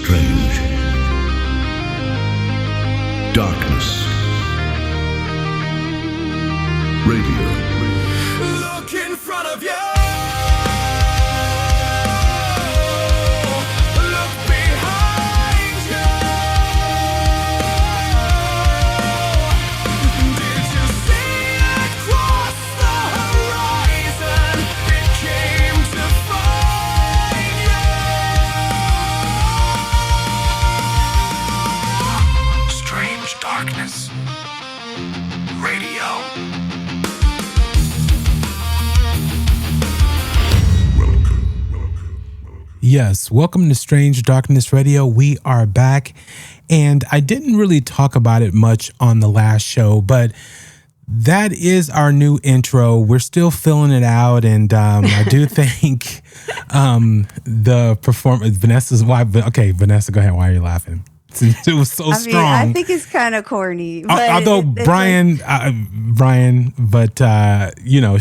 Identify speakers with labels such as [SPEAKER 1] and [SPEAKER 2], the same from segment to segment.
[SPEAKER 1] strange. Darkness. Radio.
[SPEAKER 2] Look in front of you. Look behind you. Did you see it cross the horizon? It came to find you. Strange darkness. Radio.
[SPEAKER 3] Yes, welcome to Strange Darkness Radio. We are back, and I didn't really talk about it much on the last show, but that is our new intro. We're still filling it out, and I do think the performance, Vanessa's why. Okay, Vanessa, go ahead. Why are you laughing? It was so strong.
[SPEAKER 4] I think it's kind of corny. But
[SPEAKER 3] although Brian, but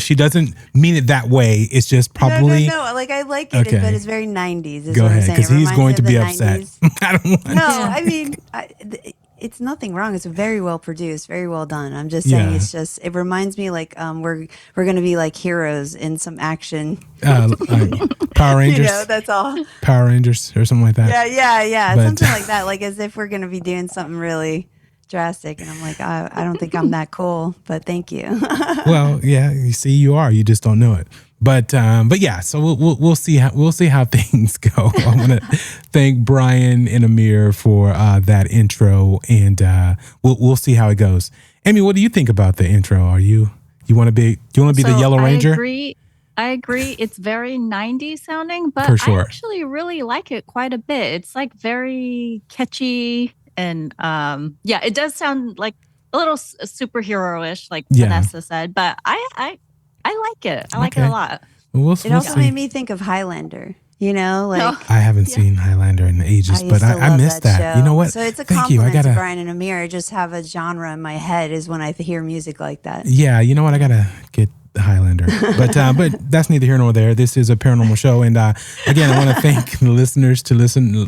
[SPEAKER 3] she doesn't mean it that way. It's just probably
[SPEAKER 4] no. Like I like it,
[SPEAKER 3] Okay.
[SPEAKER 4] but it's very 90s.
[SPEAKER 3] Go ahead, because he's going to be
[SPEAKER 4] the
[SPEAKER 3] upset.
[SPEAKER 4] 90s.
[SPEAKER 3] I don't want.
[SPEAKER 4] No, I mean, it's nothing wrong. It's very well produced, very well done. I'm just saying,
[SPEAKER 3] Yeah.
[SPEAKER 4] it's just it reminds me like we're gonna be like heroes in some action.
[SPEAKER 3] Power Rangers,
[SPEAKER 4] That's all.
[SPEAKER 3] Power Rangers, or something like that.
[SPEAKER 4] Yeah,
[SPEAKER 3] But-
[SPEAKER 4] something like that. Like as if we're gonna be doing something really drastic, and I'm like, I don't think I'm that cool, but thank you.
[SPEAKER 3] Well, yeah, you see, you are. You just don't know it. But yeah. So we'll see how things go. I want to thank Brian and Amir for that intro, and we'll see how it goes. Amy, what do you think about the intro? Do you want to be the Yellow Ranger?
[SPEAKER 5] I agree. It's very 90s sounding, but
[SPEAKER 3] For sure.
[SPEAKER 5] I actually really like it quite a bit. It's like very catchy, and it does sound like a little superhero-ish, like
[SPEAKER 3] Yeah.
[SPEAKER 5] Vanessa said. But I like it. I like it
[SPEAKER 3] Okay.
[SPEAKER 5] a lot.
[SPEAKER 3] We'll
[SPEAKER 4] It also
[SPEAKER 3] see.
[SPEAKER 4] made me think of Highlander. Like.
[SPEAKER 3] I haven't seen Highlander in ages, but I
[SPEAKER 4] love
[SPEAKER 3] missed that.
[SPEAKER 4] show.
[SPEAKER 3] You know what?
[SPEAKER 4] So it's a
[SPEAKER 3] Thank you.
[SPEAKER 4] compliment to Brian and Amir. I just have a genre in my head is when I hear music like that.
[SPEAKER 3] Yeah, you know what? I gotta get the Highlander, but that's neither here nor there. This is a paranormal show, and again, I want to thank the listeners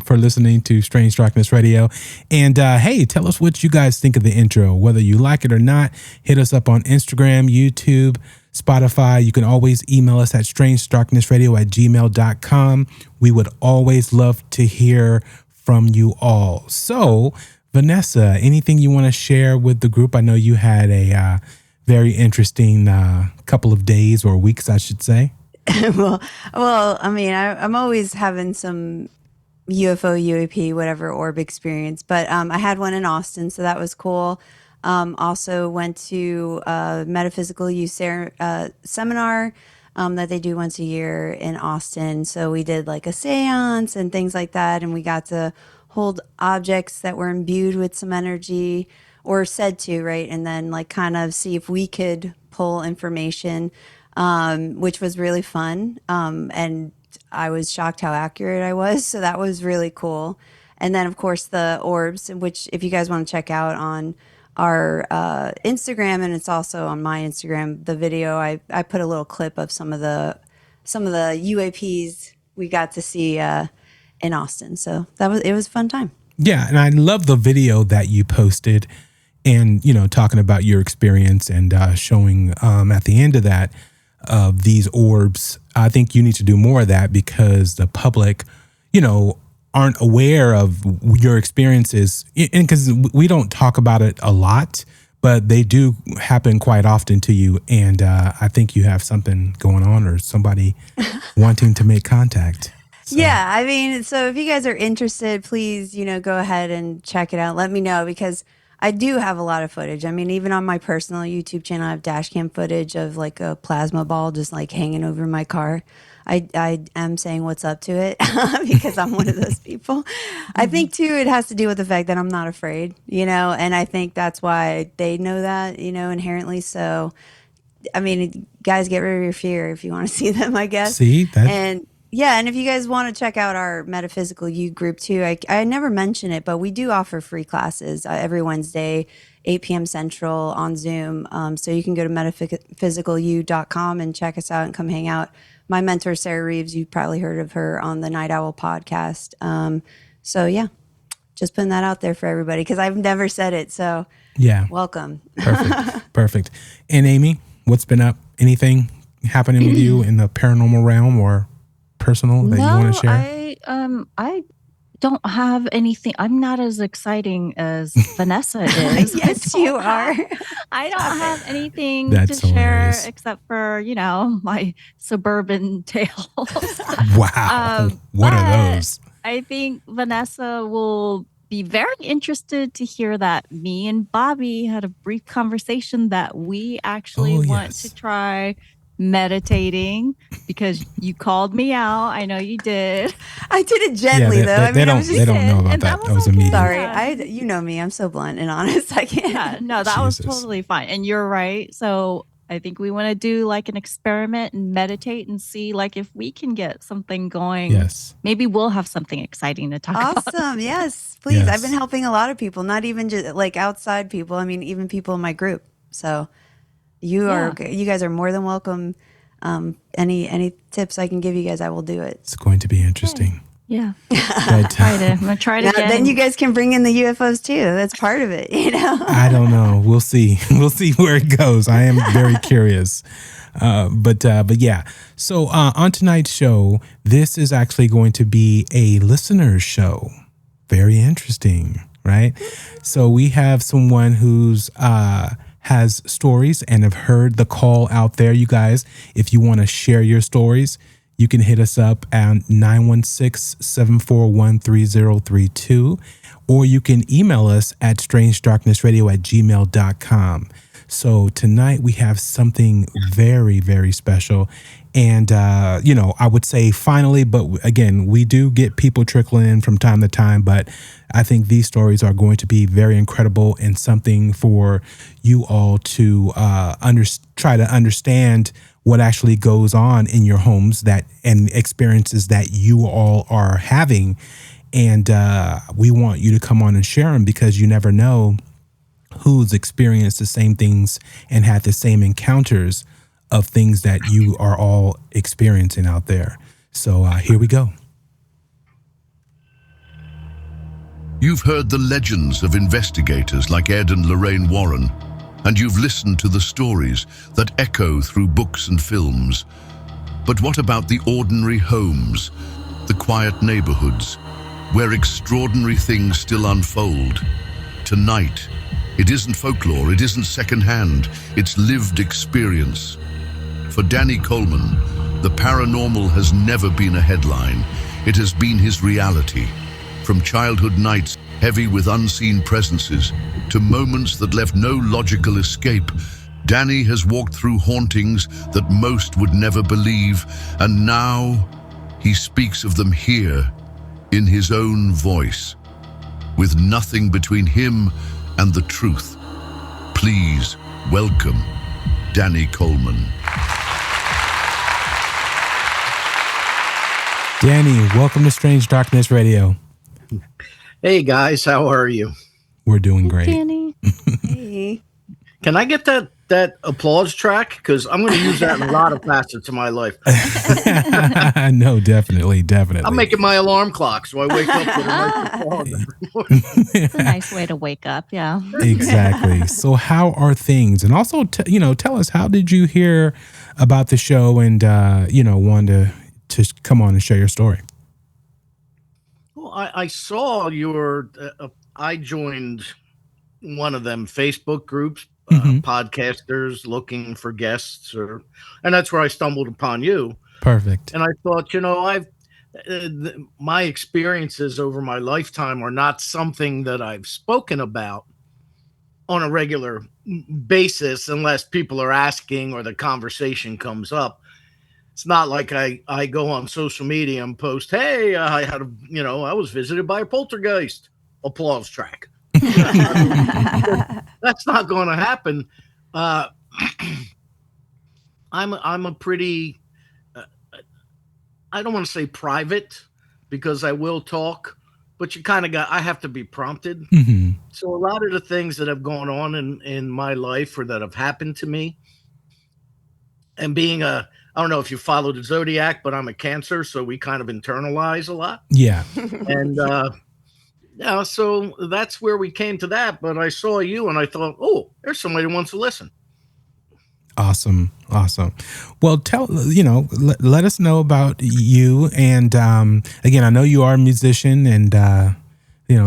[SPEAKER 3] for listening to Strange Darkness Radio. And hey, tell us what you guys think of the intro, whether you like it or not. Hit us up on Instagram, YouTube, Spotify. You can always email us at strangedarknessradio@gmail.com. We would always love to hear from you all. So, Vanessa, anything you want to share with the group? I know you had a very interesting couple of days or weeks, I should say.
[SPEAKER 4] well, I mean, I'm always having some UFO, UAP, whatever orb experience, but I had one in Austin, so that was cool. Also went to a metaphysical use seminar that they do once a year in Austin. So we did like a seance and things like that, and we got to hold objects that were imbued with some energy, or said to, right? And then like kind of see if we could pull information, which was really fun. And I was shocked how accurate I was. So that was really cool. And then of course the orbs, which if you guys want to check out on our Instagram, and it's also on my Instagram, the video, I put a little clip of some of the UAPs we got to see in Austin. So it was a fun time.
[SPEAKER 3] Yeah, and I love the video that you posted, and talking about your experience and showing at the end of that these orbs. I think you need to do more of that because the public, aren't aware of your experiences, and because we don't talk about it a lot, but they do happen quite often to you. And I think you have something going on, or somebody wanting to make contact. So.
[SPEAKER 4] Yeah, I mean, so if you guys are interested, please, go ahead and check it out. Let me know, because I do have a lot of footage. I mean, even on my personal YouTube channel, I have dash cam footage of like a plasma ball just like hanging over my car. I am saying what's up to it because I'm one of those people. I think too, it has to do with the fact that I'm not afraid, and I think that's why they know that, inherently. So, I mean, guys, get rid of your fear if you want to see them, I guess.
[SPEAKER 3] See that?
[SPEAKER 4] And yeah, and if you guys want to check out our Metaphysical U group too, I never mention it, but we do offer free classes every Wednesday, 8 p.m. Central on Zoom. So you can go to metaphysicalu.com and check us out and come hang out. My mentor, Sarah Reeves, you've probably heard of her on the Night Owl podcast. So yeah, just putting that out there for everybody because I've never said it. So
[SPEAKER 3] Yeah.
[SPEAKER 4] welcome.
[SPEAKER 3] Perfect. Perfect. And Amy, what's been up? Anything happening with you in the paranormal realm or personal that you want to share?
[SPEAKER 5] I don't have anything. I'm not as exciting as Vanessa is.
[SPEAKER 4] Yes, you are.
[SPEAKER 5] I don't have anything
[SPEAKER 3] That's
[SPEAKER 5] to share
[SPEAKER 3] hilarious.
[SPEAKER 5] except for, my suburban tales.
[SPEAKER 3] Wow. What are
[SPEAKER 5] But
[SPEAKER 3] those?
[SPEAKER 5] I think Vanessa will be very interested to hear that me and Bobby had a brief conversation that we actually
[SPEAKER 3] Oh,
[SPEAKER 5] want
[SPEAKER 3] yes.
[SPEAKER 5] to try meditating because you called me out. I know you did.
[SPEAKER 4] I did it
[SPEAKER 3] Yeah,
[SPEAKER 4] gently though. I mean, I was
[SPEAKER 3] they
[SPEAKER 4] just
[SPEAKER 3] don't know about
[SPEAKER 5] And
[SPEAKER 3] that.
[SPEAKER 5] that
[SPEAKER 3] That was
[SPEAKER 5] was okay.
[SPEAKER 3] immediate.
[SPEAKER 4] sorry.
[SPEAKER 5] Yeah.
[SPEAKER 4] You know me. I'm so blunt and honest. I can't.
[SPEAKER 5] Yeah, no, that was
[SPEAKER 3] Jesus.
[SPEAKER 5] totally fine. And you're right. So I think we want to do like an experiment and meditate and see like if we can get something going.
[SPEAKER 3] Yes.
[SPEAKER 5] Maybe we'll have something exciting to talk about.
[SPEAKER 4] Awesome. Yes, please. I've been
[SPEAKER 3] Yes.
[SPEAKER 4] helping a lot of people, not even just like outside people. I mean, even people in my group. So you guys are more than welcome. Any tips I can give you guys, I will do it.
[SPEAKER 3] It's going to be interesting.
[SPEAKER 5] Yeah.
[SPEAKER 3] But
[SPEAKER 5] I'm going to try it
[SPEAKER 4] Now,
[SPEAKER 5] again.
[SPEAKER 4] then you guys can bring in the UFOs too. That's part of it, you know?
[SPEAKER 3] I don't know. We'll see. We'll see where it goes. I am very curious. But yeah. So on tonight's show, this is actually going to be a listener's show. Very interesting, right? So we have someone who's has stories and have heard the call out there. You guys, if you want to share your stories, you can hit us up at 916-741-3032, or you can email us at strangedarknessradio@gmail.com. So tonight we have something very, very special. And, I would say finally, but again, we do get people trickling in from time to time, but I think these stories are going to be very incredible and something for you all to try to understand what actually goes on in your homes and experiences that you all are having. And we want you to come on and share them because you never know who's experienced the same things and had the same encounters of things that you are all experiencing out there. So here we go.
[SPEAKER 1] You've heard the legends of investigators like Ed and Lorraine Warren, and you've listened to the stories that echo through books and films. But what about the ordinary homes, the quiet neighborhoods, where extraordinary things still unfold? Tonight, it isn't folklore, it isn't secondhand, it's lived experience. For Danny Coleman, the paranormal has never been a headline. It has been his reality. From childhood nights heavy with unseen presences to moments that left no logical escape, Danny has walked through hauntings that most would never believe, and now he speaks of them here in his own voice, with nothing between him and the truth. Please welcome Danny Coleman.
[SPEAKER 3] Danny, welcome to Strange Darkness Radio.
[SPEAKER 6] Hey guys, how are you?
[SPEAKER 3] We're doing great.
[SPEAKER 5] Danny.
[SPEAKER 4] Hey.
[SPEAKER 6] Can I get that applause track? Because I'm going to use that in a lot of facets of my life.
[SPEAKER 3] No, definitely.
[SPEAKER 6] I'm making my alarm clock so I wake up with a nice applause every morning.
[SPEAKER 5] It's a nice way to wake up. Yeah.
[SPEAKER 3] Exactly. So how are things? And also, tell us, how did you hear about the show and, wanted to come on and share your story?
[SPEAKER 6] Well, I saw I joined one of them Facebook groups, podcasters looking for guests, and that's where I stumbled upon you.
[SPEAKER 3] Perfect.
[SPEAKER 6] And I thought, my experiences over my lifetime are not something that I've spoken about on a regular basis unless people are asking or the conversation comes up. It's not like I go on social media and post, hey, I was visited by a poltergeist, applause track. That's not going to happen. I'm a pretty, I don't want to say private because I will talk, but I have to be prompted.
[SPEAKER 3] Mm-hmm.
[SPEAKER 6] So a lot of the things that have gone on in my life or that have happened to me, and being I don't know if you follow the Zodiac, but I'm a Cancer, so we kind of internalize a lot.
[SPEAKER 3] Yeah.
[SPEAKER 6] And Yeah, so that's where we came to that. But I saw you and I thought, oh, there's somebody who wants to listen.
[SPEAKER 3] Awesome. Awesome. Well, let us know about you. And again, I know you are a musician, and,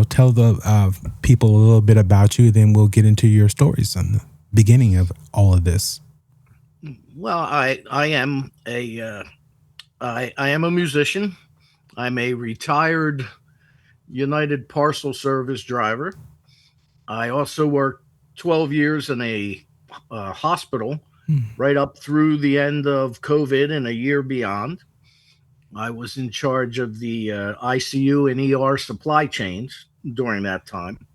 [SPEAKER 3] tell the people a little bit about you. Then we'll get into your stories on the beginning of all of this.
[SPEAKER 6] Well, I am a musician. I'm a retired United Parcel Service driver. I also worked 12 years in a hospital right up through the end of COVID and a year beyond. I was in charge of the ICU and ER supply chains during that time.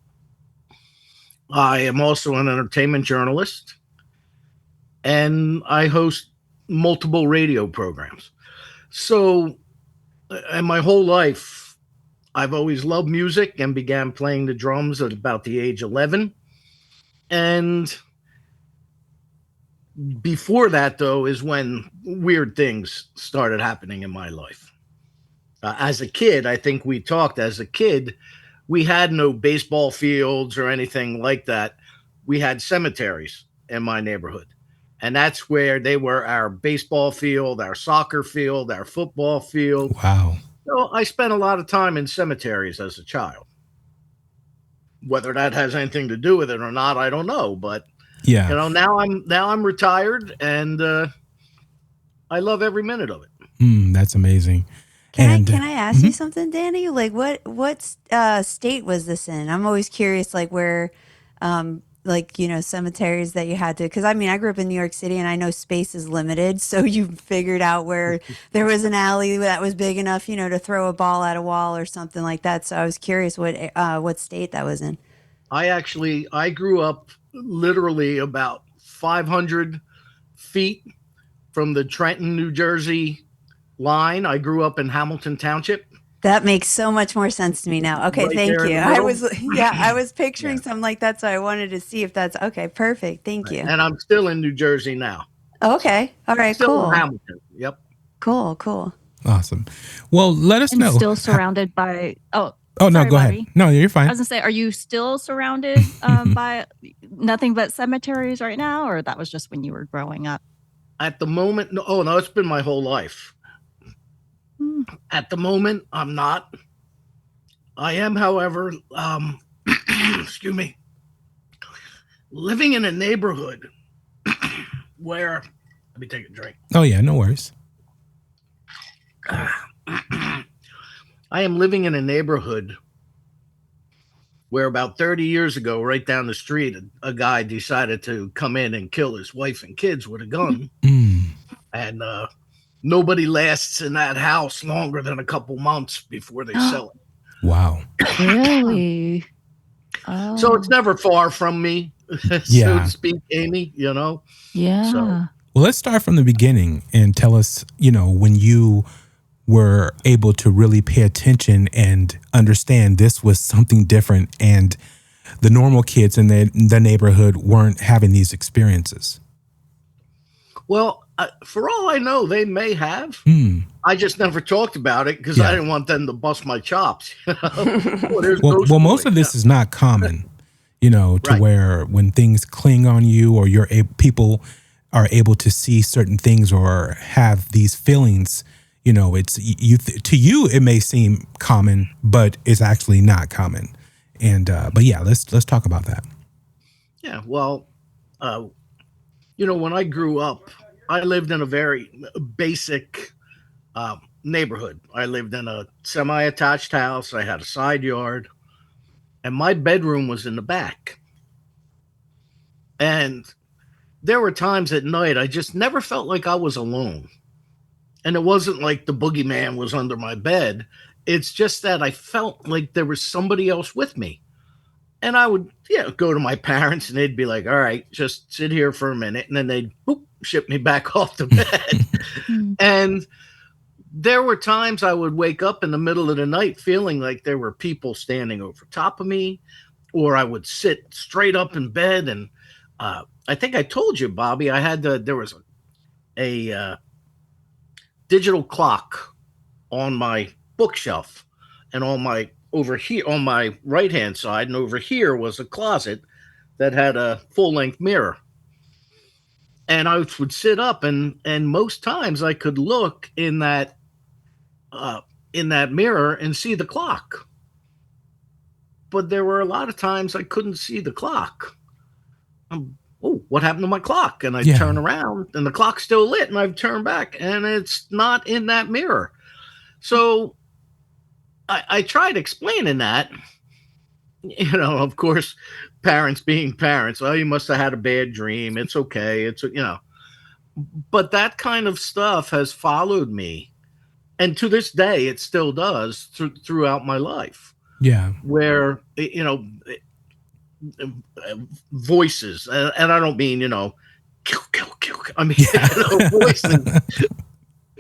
[SPEAKER 6] I am also an entertainment journalist and I host multiple radio programs. So, and my whole life, I've always loved music and began playing the drums at about the age 11. And before that, though, is when weird things started happening in my life. As a kid, I think we talked, as a kid, we had no baseball fields or anything like that. We had cemeteries in my neighborhood. And that's where they were our baseball field, our soccer field, our football field.
[SPEAKER 3] Wow.
[SPEAKER 6] So I spent a lot of time in cemeteries as a child. Whether that has anything to do with it or not, I don't know. But
[SPEAKER 3] Yeah.
[SPEAKER 6] now I'm retired and I love every minute of it.
[SPEAKER 3] That's amazing.
[SPEAKER 4] Can I ask you something, Danny? Like what state was this in? I'm always curious, like where, cemeteries that you had to. Because I mean, I grew up in New York City, and I know space is limited, so you figured out where there was an alley that was big enough, to throw a ball at a wall or something like that. So I was curious what state that was in.
[SPEAKER 6] I grew up literally about 500 feet from the Trenton, New Jersey line. I grew up in Hamilton Township.
[SPEAKER 4] That makes so much more sense to me now. Okay,
[SPEAKER 6] Right
[SPEAKER 4] thank
[SPEAKER 6] there in
[SPEAKER 4] you.
[SPEAKER 6] the
[SPEAKER 4] I
[SPEAKER 6] middle.
[SPEAKER 4] was picturing
[SPEAKER 6] Yeah.
[SPEAKER 4] something like that, so I wanted to see if that's okay. Perfect. Thank you.
[SPEAKER 6] And I'm still in New Jersey now.
[SPEAKER 4] Okay. All right.
[SPEAKER 6] Still
[SPEAKER 4] Cool.
[SPEAKER 6] in Hamilton. Yep.
[SPEAKER 4] Cool.
[SPEAKER 3] Awesome. Well, let us
[SPEAKER 5] And
[SPEAKER 3] know.
[SPEAKER 5] still surrounded by
[SPEAKER 3] Oh no,
[SPEAKER 5] sorry,
[SPEAKER 3] go ahead.
[SPEAKER 5] Bobby.
[SPEAKER 3] No, you're
[SPEAKER 5] I
[SPEAKER 3] fine.
[SPEAKER 5] was gonna say, are you still surrounded by nothing but cemeteries right now, or that was just when you were growing up?
[SPEAKER 6] At the moment, no, oh no, it's been my whole life. At the moment, I'm not. I am, however, excuse me, living in a neighborhood where, let me take a drink.
[SPEAKER 3] Oh yeah, no worries.
[SPEAKER 6] I am living in a neighborhood where about 30 years ago, right down the street, a guy decided to come in and kill his wife and kids with a gun. And nobody lasts in that house longer than a couple months before they sell it.
[SPEAKER 3] Wow.
[SPEAKER 5] Really?
[SPEAKER 6] So it's never far from me, so
[SPEAKER 3] Yeah.
[SPEAKER 6] to speak, Amy,
[SPEAKER 5] Yeah.
[SPEAKER 6] So,
[SPEAKER 3] Well, let's start from the beginning and tell us, when you were able to really pay attention and understand this was something different and the normal kids in the neighborhood weren't having these experiences.
[SPEAKER 6] well, for all I know, they may have. I just never talked about it because I didn't want them to bust my chops.
[SPEAKER 3] Well, most of this is not common, to
[SPEAKER 6] Right.
[SPEAKER 3] where when things cling on you or people are able to see certain things or have these feelings, it's to you it may seem common, but it's actually not common. And but yeah, let's talk about that.
[SPEAKER 6] Yeah, well, when I grew up, I lived in a very basic neighborhood. I lived in a semi-attached house. I had a side yard, and my bedroom was in the back. And there were times at night I just never felt like I was alone. And it wasn't like the boogeyman was under my bed. It's just that I felt like there was somebody else with me. And I would, go to my parents and they'd be like, all right, just sit here for a minute. And then they'd ship me back off to bed. And there were times I would wake up in the middle of the night feeling like there were people standing over top of me, or I would sit straight up in bed. And I think I told you, Bobby, there was a digital clock on my bookshelf, and on my over here on my right hand side, and over here was a closet that had a full length mirror. And I would sit up, and most times I could look uh, in that mirror and see the clock. But there were a lot of times I couldn't see the clock. Oh, what happened to my clock? And I
[SPEAKER 3] Yeah.
[SPEAKER 6] turn around, and the clock's still lit, and I've turned back, and it's not in that mirror. So I tried explaining that. Of course, parents being parents. Oh, you must have had a bad dream. It's okay. But that kind of stuff has followed me, and to this day, it still does throughout my life.
[SPEAKER 3] Yeah.
[SPEAKER 6] Where voices, and I don't mean kill, kill, kill. I mean voices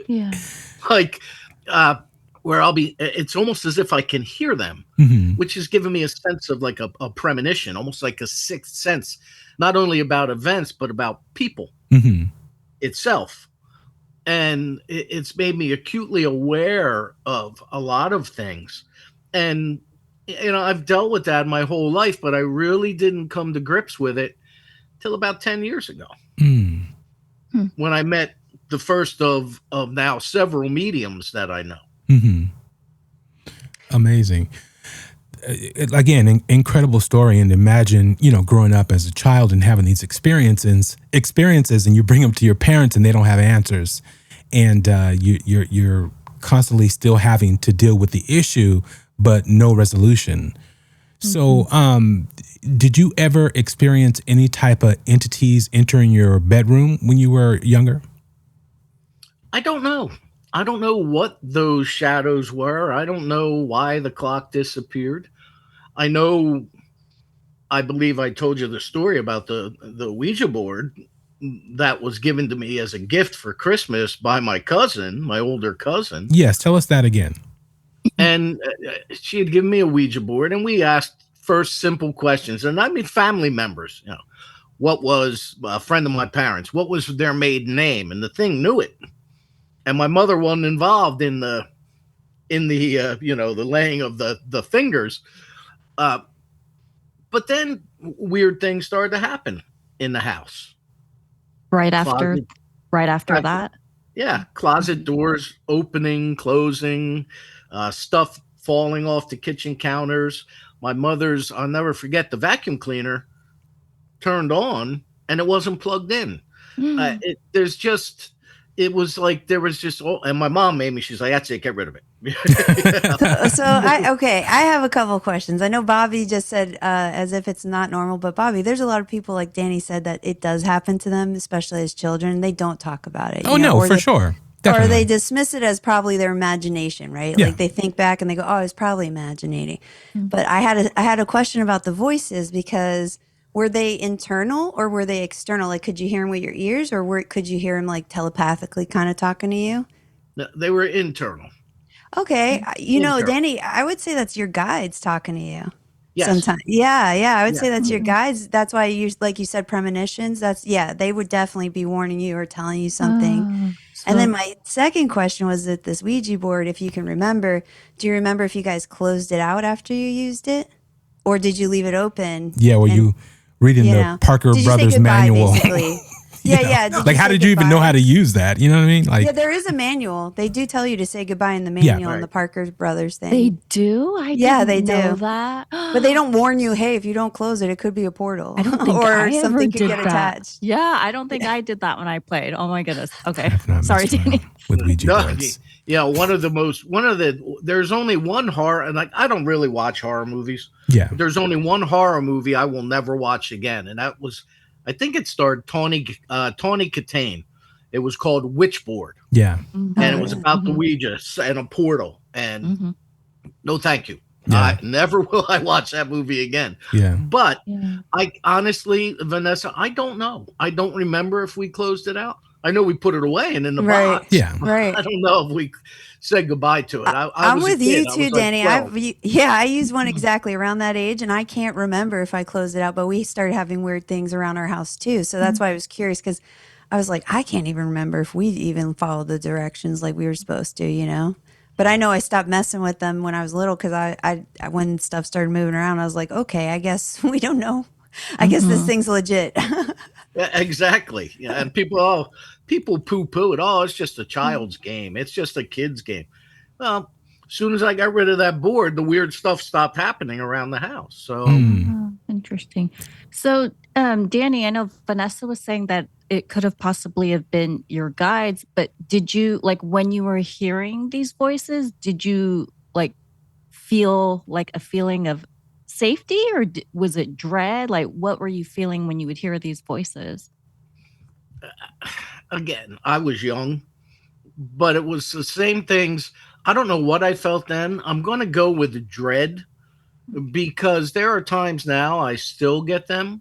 [SPEAKER 5] Yeah.
[SPEAKER 6] like where I'll be. It's almost as if I can hear them,
[SPEAKER 3] Hmm.
[SPEAKER 6] which has given me a sense of like a premonition, almost like a sixth sense, not only about events but about people
[SPEAKER 3] Hmm.
[SPEAKER 6] itself. And it's made me acutely aware of a lot of things. And I've dealt with that my whole life, but I really didn't come to grips with it till about 10 years ago,
[SPEAKER 3] Mm.
[SPEAKER 6] when I met the first of now several mediums that I know.
[SPEAKER 3] Hmm. Amazing. Again, incredible story. And imagine, growing up as a child and having these experiences, and you bring them to your parents and they don't have answers, and you're constantly still having to deal with the issue, but no resolution. So, did you ever experience any type of entities entering your bedroom when you were younger?
[SPEAKER 6] I don't know. I don't know what those shadows were. I don't know why the clock disappeared. I know, I believe I told you the story about the Ouija board that was given to me as a gift for Christmas by my cousin, my older cousin.
[SPEAKER 3] Yes, tell us that again.
[SPEAKER 6] And she had given me a Ouija board, and we asked first simple questions. And I mean, family members, what was a friend of my parents? What was their maiden name? And the thing knew it. And my mother wasn't involved in the the laying of the fingers. Uh, but then weird things started to happen in the house.
[SPEAKER 5] Right after
[SPEAKER 6] Closet,
[SPEAKER 5] that.
[SPEAKER 6] yeah, closet doors opening, closing, stuff falling off the kitchen counters. My mother's, I'll never forget, the vacuum cleaner turned on and it wasn't plugged in. It was like there was just, and my mom made me, she's like, that's it, get rid of it.
[SPEAKER 4] I have a couple of questions. I know Bobby just said as if it's not normal, but Bobby, there's a lot of people, like Danny said, that it does happen to them, especially as children. They don't talk about it.
[SPEAKER 3] Oh, no,
[SPEAKER 4] or
[SPEAKER 3] for
[SPEAKER 4] they,
[SPEAKER 3] sure.
[SPEAKER 4] Or
[SPEAKER 3] Definitely.
[SPEAKER 4] they dismiss it as probably their imagination, right?
[SPEAKER 3] Yeah.
[SPEAKER 4] Like they think back and they go, "Oh, it's probably imagining." But I had a question about the voices, because were they internal or were they external? Like, could you hear them with your ears, or could you hear them like telepathically, kind of talking to you?
[SPEAKER 6] They were internal.
[SPEAKER 4] Okay,
[SPEAKER 6] Internal.
[SPEAKER 4] Danny, I would say that's your guides talking to you.
[SPEAKER 6] Yes.
[SPEAKER 4] Sometimes, yeah, I would
[SPEAKER 6] Yeah.
[SPEAKER 4] say that's your guides. That's why like you said, premonitions. They would definitely be warning you or telling you something. And then my second question was that this Ouija board, if you can remember, do you remember if you guys closed it out after you used it, or did you leave it open?
[SPEAKER 3] Yeah, well, you reading the Parker
[SPEAKER 4] Did you say
[SPEAKER 3] Brothers
[SPEAKER 4] goodbye,
[SPEAKER 3] manual.
[SPEAKER 4] basically? Yeah.
[SPEAKER 3] Like, how did you even know how to use that? You know what I mean? Like,
[SPEAKER 4] Yeah, there is a manual. They do tell you to say goodbye in the manual in the Parker Brothers thing.
[SPEAKER 5] They do? I didn't know that.
[SPEAKER 4] But they don't warn you, hey, if you don't close it, it could be a portal.
[SPEAKER 5] I don't think
[SPEAKER 4] or
[SPEAKER 5] I ever
[SPEAKER 4] something could
[SPEAKER 5] did
[SPEAKER 4] get
[SPEAKER 5] that.
[SPEAKER 4] attached.
[SPEAKER 5] Yeah, I don't think I did that when I played. Oh my goodness. Okay.
[SPEAKER 3] I've not
[SPEAKER 5] Sorry,
[SPEAKER 3] messed around
[SPEAKER 5] Danny.
[SPEAKER 3] with Ouija
[SPEAKER 6] No,
[SPEAKER 3] boards.
[SPEAKER 6] yeah, there's only one horror, and like, I don't really watch horror movies.
[SPEAKER 3] Yeah.
[SPEAKER 6] There's only one horror movie I will never watch again, and that was, I think it starred Tawny Katane. It was called Witchboard,
[SPEAKER 3] Yeah.
[SPEAKER 6] and it was about the Ouija and a portal. And no, thank you.
[SPEAKER 3] Yeah.
[SPEAKER 6] Never will I watch that movie again.
[SPEAKER 3] Yeah.
[SPEAKER 6] But I honestly, Vanessa, I don't know. I don't remember if we closed it out. I know we put it away and in the box.
[SPEAKER 3] Yeah.
[SPEAKER 4] Right.
[SPEAKER 6] I don't know if we said goodbye to it.
[SPEAKER 4] I'm with you
[SPEAKER 6] I
[SPEAKER 4] too,
[SPEAKER 6] was like
[SPEAKER 4] Danny.
[SPEAKER 6] 12.
[SPEAKER 4] I used one exactly around that age, and I can't remember if I closed it out, but we started having weird things around our house too. So that's why I was curious, because I was like, I can't even remember if we even followed the directions like we were supposed to, But I know I stopped messing with them when I was little because I when stuff started moving around, I was like, okay, I guess we don't know. I guess this thing's legit.
[SPEAKER 6] Yeah, exactly. Yeah, and people poo-poo it. Oh, it's just a child's game. It's just a kid's game. Well, as soon as I got rid of that board, the weird stuff stopped happening around the house. So
[SPEAKER 5] Oh, interesting. So, Danny, I know Vanessa was saying that it could have possibly have been your guides, but did you like when you were hearing these voices, did you like feel like a feeling of safety or was it dread? Like, what were you feeling when you would hear these voices?
[SPEAKER 6] again, I was young, but it was the same things. I don't know what I felt then. I'm going to go with dread because there are times now I still get them.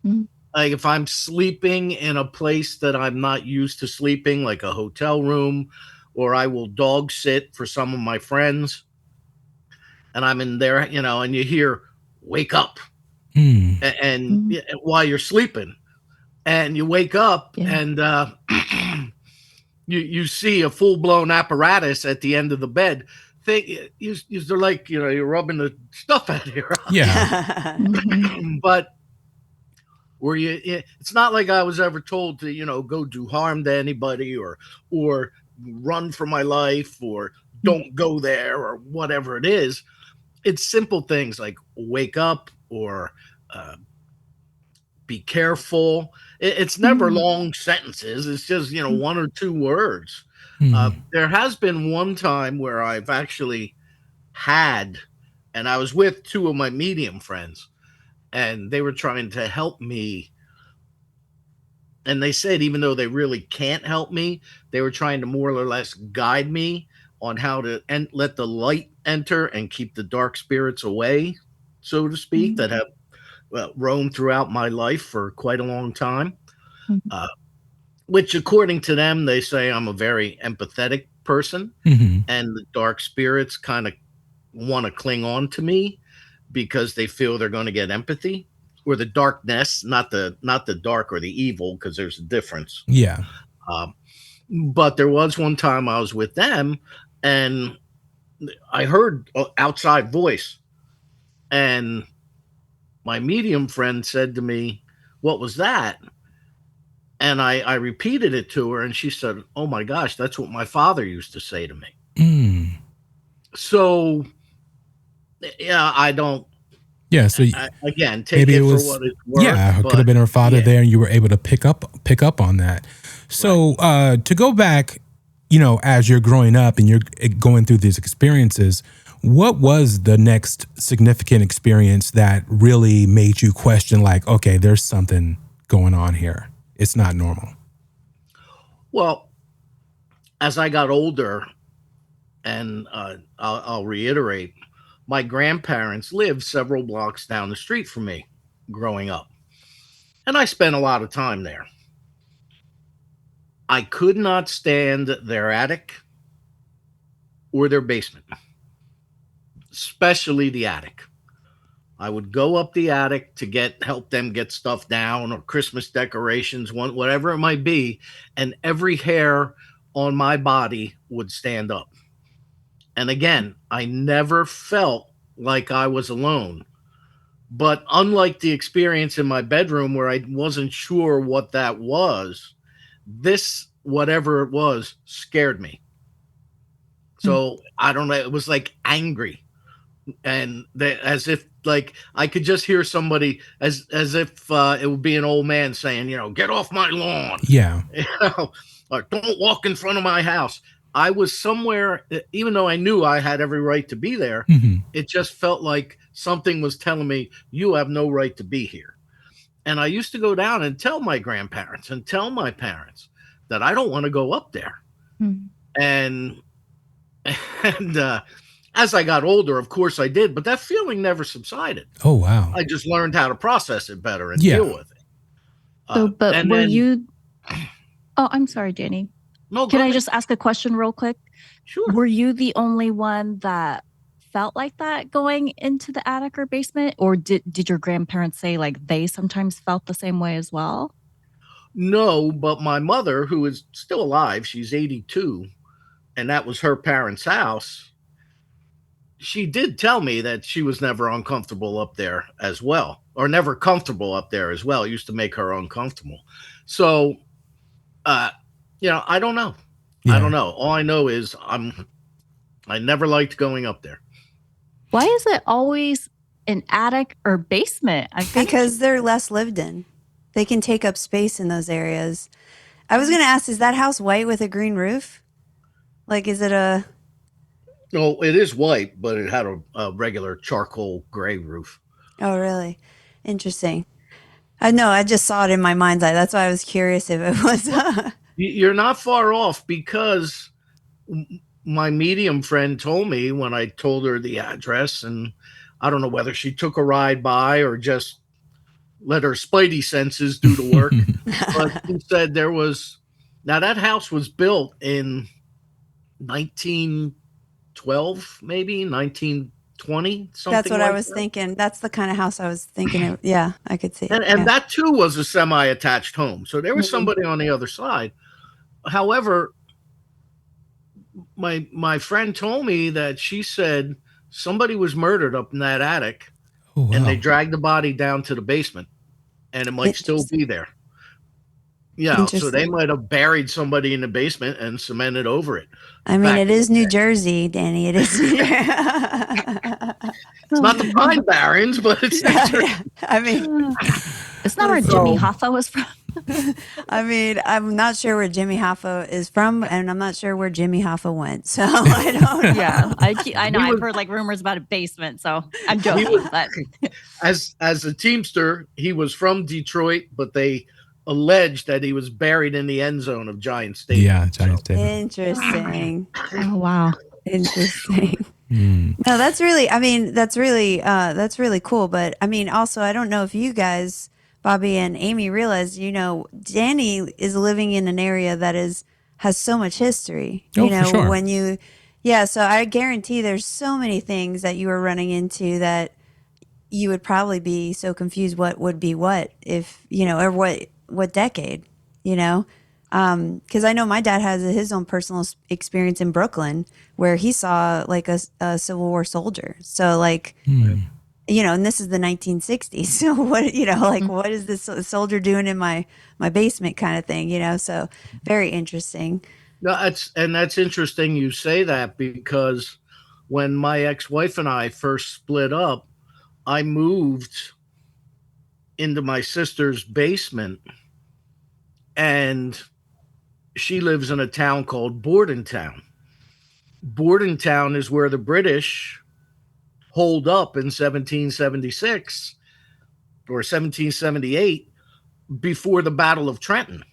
[SPEAKER 5] Mhm.
[SPEAKER 6] Like if I'm sleeping in a place that I'm not used to sleeping, like a hotel room, or I will dog sit for some of my friends, and I'm in there, and you hear "wake up,"
[SPEAKER 3] Mm.
[SPEAKER 6] and
[SPEAKER 5] Mhm.
[SPEAKER 6] while you're sleeping, and you wake up,
[SPEAKER 5] Yeah.
[SPEAKER 6] and you see a full blown apparatus at the end of the bed. They're like you're rubbing the stuff out of your
[SPEAKER 3] Yeah.
[SPEAKER 5] Mhm.
[SPEAKER 6] eyes, but it's not like I was ever told to go do harm to anybody or run for my life or don't go there or whatever it is. It's simple things like wake up or uh, be careful. It's never
[SPEAKER 5] Mhm.
[SPEAKER 6] long sentences. It's just one or two words.
[SPEAKER 3] Mm.
[SPEAKER 6] There has been one time where I've actually had, and I was with two of my medium friends, and they were trying to help me. And they said, even though they really can't help me, they were trying to more or less guide me on how to let the light enter and keep the dark spirits away, so to speak,
[SPEAKER 5] Mhm.
[SPEAKER 6] that have roamed throughout my life for quite a long time.
[SPEAKER 5] Mhm.
[SPEAKER 6] Uh, which, according to them, they say I'm a very empathetic person,
[SPEAKER 3] Hmm.
[SPEAKER 6] and the dark spirits kind of want to cling on to me because they feel they're going to get empathy or the darkness, not the dark or the evil, because there's a difference.
[SPEAKER 3] Yeah.
[SPEAKER 6] Um, but there was one time I was with them, and I heard an outside voice, and my medium friend said to me, "What was that?" And I repeated it to her, and she said, "Oh my gosh, that's what my father used to say to me."
[SPEAKER 3] Mm.
[SPEAKER 6] So yeah, I don't.
[SPEAKER 3] Yeah. So
[SPEAKER 6] Again, take
[SPEAKER 3] maybe it
[SPEAKER 6] it for
[SPEAKER 3] was,
[SPEAKER 6] what it's worth,
[SPEAKER 3] yeah, it could
[SPEAKER 6] but
[SPEAKER 3] have been her father
[SPEAKER 6] yeah,
[SPEAKER 3] there, and you were able to pick up on that.
[SPEAKER 6] right.
[SPEAKER 3] So to go back, as you're growing up and you're going through these experiences, what was the next significant experience that really made you question, like, okay, there's something going on here. It's not normal.
[SPEAKER 6] Well, as I got older, and I'll reiterate, my grandparents lived several blocks down the street from me growing up, and I spent a lot of time there. I could not stand their attic or their basement, especially the attic. I would go up the attic to help them get stuff down or Christmas decorations, whatever it might be, and every hair on my body would stand up. And again, I never felt like I was alone. But unlike the experience in my bedroom where I wasn't sure what that was, this, whatever it was, scared me. So I don't know. It was like angry, and as if like I could just hear somebody as if it would be an old man saying, "Get off my lawn,"
[SPEAKER 3] Yeah.
[SPEAKER 6] you or "Don't walk in front of my house." I was somewhere, even though I knew I had every right to be there.
[SPEAKER 3] Hmm.
[SPEAKER 6] It just felt like something was telling me, "You have no right to be here." And I used to go down and tell my grandparents and tell my parents that I don't want to go up there.
[SPEAKER 5] Mhm.
[SPEAKER 6] And and as I got older, of course I did, but that feeling never subsided.
[SPEAKER 3] Oh, wow.
[SPEAKER 6] I just learned how to process it better and deal
[SPEAKER 3] Yeah.
[SPEAKER 6] with it.
[SPEAKER 5] So, but
[SPEAKER 6] And
[SPEAKER 5] were
[SPEAKER 6] then,
[SPEAKER 5] you? Oh, I'm sorry, Danny.
[SPEAKER 6] no,
[SPEAKER 5] Can
[SPEAKER 6] go
[SPEAKER 5] I
[SPEAKER 6] ahead.
[SPEAKER 5] just ask a question real quick?
[SPEAKER 6] Sure.
[SPEAKER 5] Were you the only one that felt like that going into the attic or basement, or did your grandparents say like they sometimes felt the same way as well?
[SPEAKER 6] No, but my mother, who is still alive, she's 82, and that was her parents' house, she did tell me that she was never uncomfortable up there as well, or never comfortable up there as well. It used to make her uncomfortable. So, uh, I don't know. I don't know. All I know is I never liked going up there.
[SPEAKER 5] Why is it always an attic or basement?
[SPEAKER 4] Because they're less lived in. They can take up space in those areas. I was going to ask, is that house white with a green roof? Like, is it a...
[SPEAKER 6] No, it is white, but it had a regular charcoal gray roof.
[SPEAKER 4] Oh, really? Interesting. I know. I just saw it in my mind's eye. That's why I was curious if it was...
[SPEAKER 6] You're not far off, because my medium friend told me when I told her the address, and I don't know whether she took a ride by or just let her spidey senses do the work. But she said now that house was built in 1912, maybe 1920, something.
[SPEAKER 4] That's what
[SPEAKER 6] like
[SPEAKER 4] I was thinking. That's the kind of house I was thinking of. Yeah, I could see.
[SPEAKER 6] And that too was a semi-attached home. So there was somebody on the other side. However, my friend told me that she said somebody was murdered up in that attic, and they dragged the body down to the basement, and it might still be there. Yeah, so they might have buried somebody in the basement and cemented over it.
[SPEAKER 4] I mean, it is New Jersey, Danny. It is.
[SPEAKER 6] It's not the Pine Barrens, but it's New Jersey.
[SPEAKER 4] I mean,
[SPEAKER 5] it's not where Jimmy Hoffa was from.
[SPEAKER 4] I mean, I'm not sure where Jimmy Hoffa is from, and I'm not sure where Jimmy Hoffa went. So I don't know.
[SPEAKER 5] Yeah, I know. I've heard like rumors about a basement, so I'm joking. But
[SPEAKER 6] as a Teamster, he was from Detroit, but they alleged that he was buried in the end zone of Giant Stadium.
[SPEAKER 3] Yeah, Giant Stadium.
[SPEAKER 4] Interesting.
[SPEAKER 5] Oh, wow.
[SPEAKER 4] Interesting. No, that's really cool. But I mean, also, I don't know if you guys, Bobby and Amy, realize, Danny is living in an area that has so much history.
[SPEAKER 3] For sure.
[SPEAKER 4] So I guarantee there's so many things that you were running into that you would probably be so confused what would be what, if, or what decade, because I know my dad has his own personal experience in Brooklyn where he saw like a Civil War soldier. So like, and this is the 1960s. So what, what is this soldier doing in my basement kind of thing, so very interesting.
[SPEAKER 6] No, that's interesting you say that, because when my ex-wife and I first split up, I moved into my sister's basement, and she lives in a town called Bordentown. Bordentown is where the British holed up in 1776 or 1778 before the Battle of Trenton.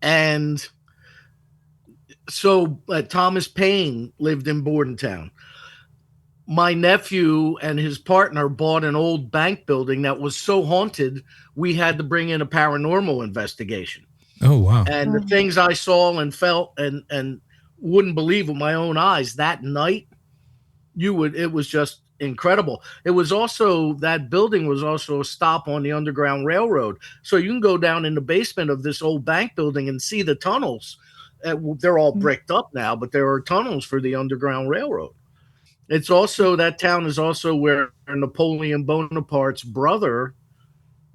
[SPEAKER 6] And so Thomas Paine lived in Bordentown. My nephew and his partner bought an old bank building that was so haunted, we had to bring in a paranormal investigation.
[SPEAKER 3] Oh, wow.
[SPEAKER 6] And the things I saw and felt and wouldn't believe with my own eyes that night, it was just incredible. It was also, that building was also a stop on the Underground Railroad. So you can go down in the basement of this old bank building and see the tunnels. They're all bricked up now, but there are tunnels for the Underground Railroad. It's also, that town is also where Napoleon Bonaparte's brother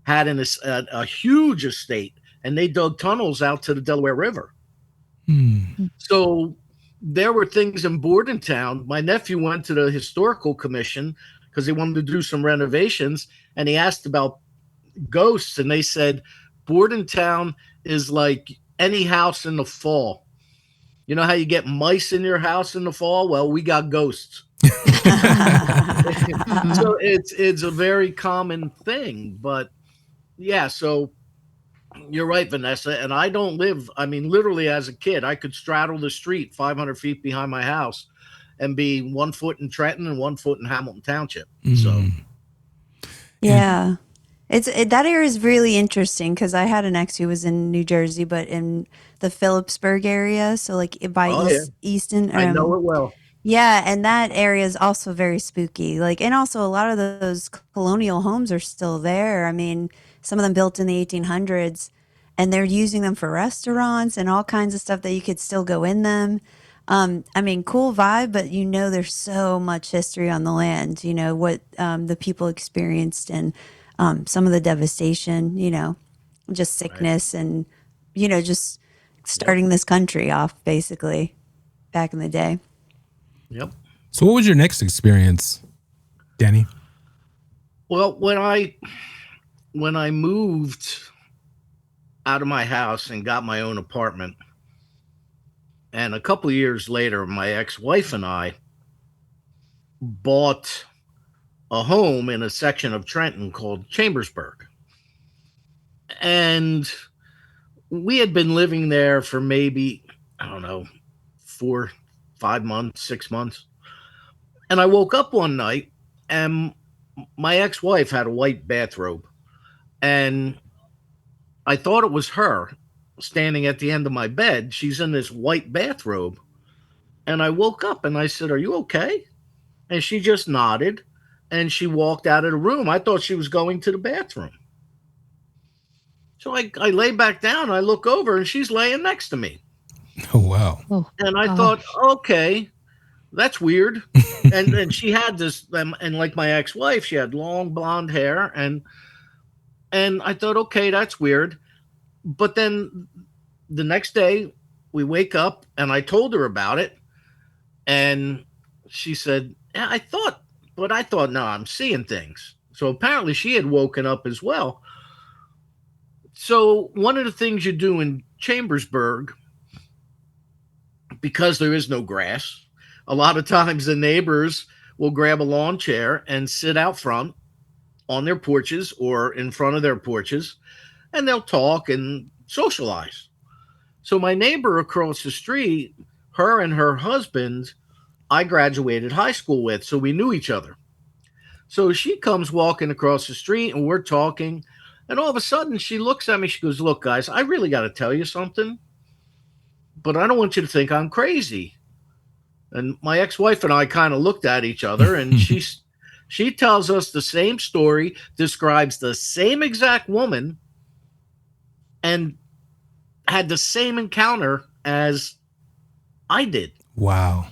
[SPEAKER 6] had a huge estate, and they dug tunnels out to the Delaware River. So there were things in Bordentown. My nephew went to the historical commission because they wanted to do some renovations, and he asked about ghosts, and they said Bordentown is like any house in the fall. You know how you get mice in your house in the fall? Well, we got ghosts. So it's a very common thing. But yeah, so you're right, Vanessa. And I don't live, I mean, literally as a kid, I could straddle the street 500 feet behind my house and be 1 foot in Trenton and 1 foot in Hamilton Township. So
[SPEAKER 4] yeah. That area is really interesting because I had an ex who was in New Jersey, but in the Phillipsburg area. So like by Easton.
[SPEAKER 6] I know it well.
[SPEAKER 4] Yeah, and that area is also very spooky. Like, and also a lot of those colonial homes are still there. I mean, some of them built in the 1800s, and they're using them for restaurants and all kinds of stuff that you could still go in them. I mean, cool vibe, but there's so much history on the land. What the people experienced and some of the devastation. Just
[SPEAKER 6] Right.
[SPEAKER 4] sickness and just
[SPEAKER 6] Yep.
[SPEAKER 4] starting this country off basically back in the day.
[SPEAKER 6] Yep.
[SPEAKER 3] So, what was your next experience, Danny?
[SPEAKER 6] Well, when I moved out of my house and got my own apartment, and a couple of years later, my ex-wife and I bought a home in a section of Trenton called Chambersburg. And we had been living there for maybe, I don't know, 4, 5 months, 6 months. And I woke up one night and my ex wife had a white bathrobe. And I thought it was her standing at the end of my bed. She's in this white bathrobe. And I woke up and I said, "Are you okay?" And she just nodded and she walked out of the room. I thought she was going to the bathroom. So I lay back down. I look over and she's laying next to me.
[SPEAKER 3] Oh, wow.
[SPEAKER 5] Oh
[SPEAKER 6] And I thought,
[SPEAKER 5] gosh.
[SPEAKER 6] okay, that's weird. And she had this, and like my ex wife, she had long blonde hair. And I thought, okay, that's weird. But then the next day, we wake up and I told her about it. And she said, "Yeah, I thought, no, I'm seeing things." So apparently she had woken up as well. So one of the things you do in Chambersburg, because there is no grass, a lot of times the neighbors will grab a lawn chair and sit out front on their porches or in front of their porches and they'll talk and socialize. So my neighbor across the street, her and her husband, I graduated high school with, so we knew each other. So she comes walking across the street and we're talking. And all of a sudden she looks at me. She goes, "Look, guys, I really got to tell you something, but I don't want you to think I'm crazy." And my ex-wife and I kind of looked at each other and she tells us the same story, describes the same exact woman, and had the same encounter as I did.
[SPEAKER 3] Wow.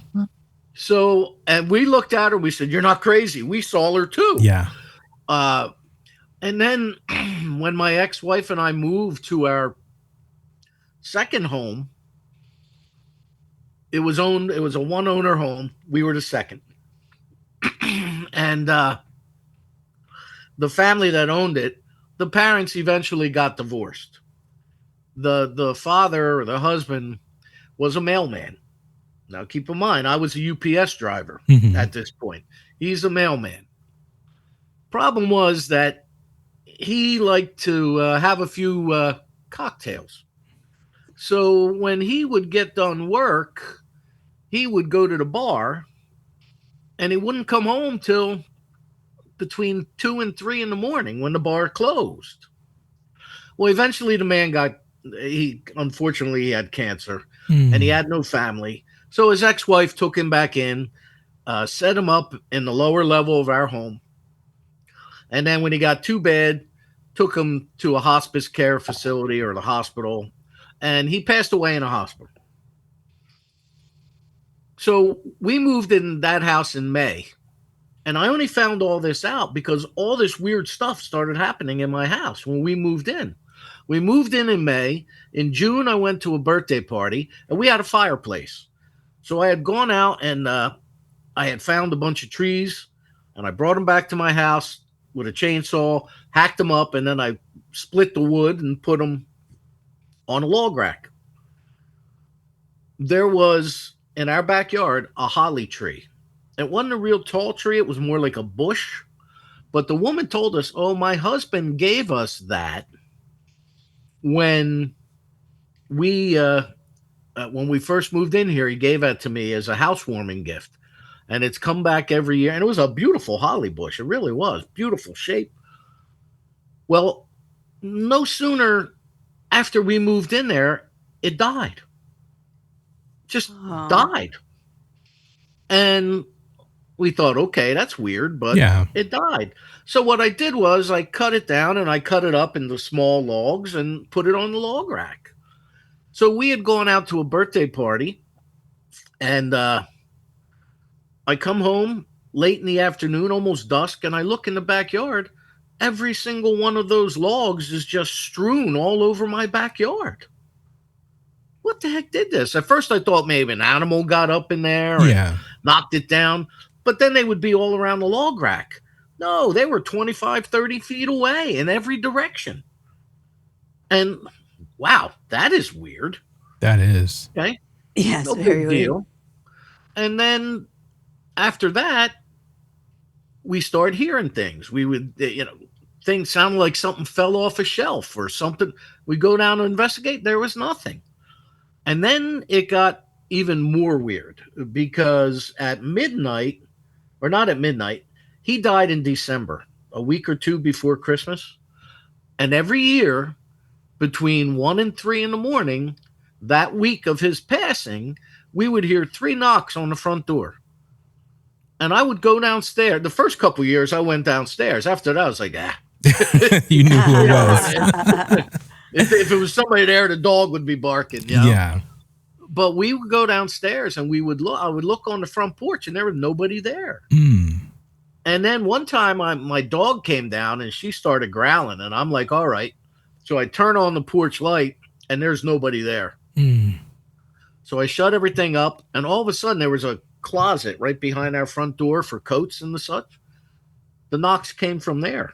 [SPEAKER 6] So, and we looked at her, we said, "You're not crazy. We saw her too."
[SPEAKER 3] Yeah.
[SPEAKER 6] Uh, and then when my ex-wife and I moved to our second home, it was a one owner home. We were the second. And the family that owned it, the parents eventually got divorced. The father or the husband was a mailman. Now keep in mind, I was a UPS driver
[SPEAKER 3] Mhm.
[SPEAKER 6] at this point. He's a mailman. Problem was that he liked to have a few cocktails. So when he would get done work, he would go to the bar and he wouldn't come home till between 2 and 3 in the morning when the bar closed. Well, eventually the man he unfortunately he had cancer and he
[SPEAKER 3] Mm.
[SPEAKER 6] had no family. So his ex wife took him back in, set him up in the lower level of our home. And then when he got too bad, took him to a hospice care facility or the hospital. And he passed away in a hospital. So we moved in that house in May. And I only found all this out because all this weird stuff started happening in my house when we moved in. We moved in May. In June, I went to a birthday party and we had a fireplace. So I had gone out and I had found a bunch of trees and I brought them back to my house with a chainsaw, hacked them up, and then I split the wood and put them on a log rack. There was in our backyard a holly tree. It wasn't a real tall tree, it was more like a bush. But the woman told us, "Oh, my husband gave us that when we first moved in here. He gave that to me as a housewarming gift, and it's come back every year. And it was a beautiful holly bush. It really was beautiful shape." Well, no sooner after we moved in there, it died. Just
[SPEAKER 4] Oh,
[SPEAKER 6] died. And we thought, okay, that's weird, but
[SPEAKER 3] Yeah.
[SPEAKER 6] it died. So what I did was I cut it down and I cut it up into small logs and put it on the log rack. So we had gone out to a birthday party And I come home late in the afternoon, almost dusk, and I look in the backyard. Every single one of those logs is just strewn all over my backyard. What the heck did this? At first, I thought maybe an animal got up in there and
[SPEAKER 3] Yeah.
[SPEAKER 6] knocked it down, but then they would be all around the log rack. No, they were 25, 30 feet away in every direction. And wow, that is weird.
[SPEAKER 3] That is.
[SPEAKER 6] Okay,
[SPEAKER 4] Yes,
[SPEAKER 6] no
[SPEAKER 4] very
[SPEAKER 6] big
[SPEAKER 4] weird.
[SPEAKER 6] deal. And then after that, we started hearing things. We would, things sounded like something fell off a shelf or something. We go down to investigate. There was nothing. And then it got even more weird because at midnight, or not at midnight, he died in December, a week or two before Christmas. And every year, between 1 and 3 in the morning, that week of his passing, we would hear 3 knocks on the front door. And I would go downstairs. The first couple of years, I went downstairs. After that, I was like,
[SPEAKER 3] You knew who it was.
[SPEAKER 6] if it was somebody there, the dog would be barking. You know?
[SPEAKER 3] Yeah.
[SPEAKER 6] But we would go downstairs and we would look. I would look on the front porch, and there was nobody there.
[SPEAKER 3] Mm.
[SPEAKER 6] And then one time, my dog came down and she started growling, and I'm like, all right. So I turn on the porch light, and there's nobody there.
[SPEAKER 3] Mm.
[SPEAKER 6] So I shut everything up, and all of a sudden there was a closet right behind our front door for coats and the such. The knocks came from there.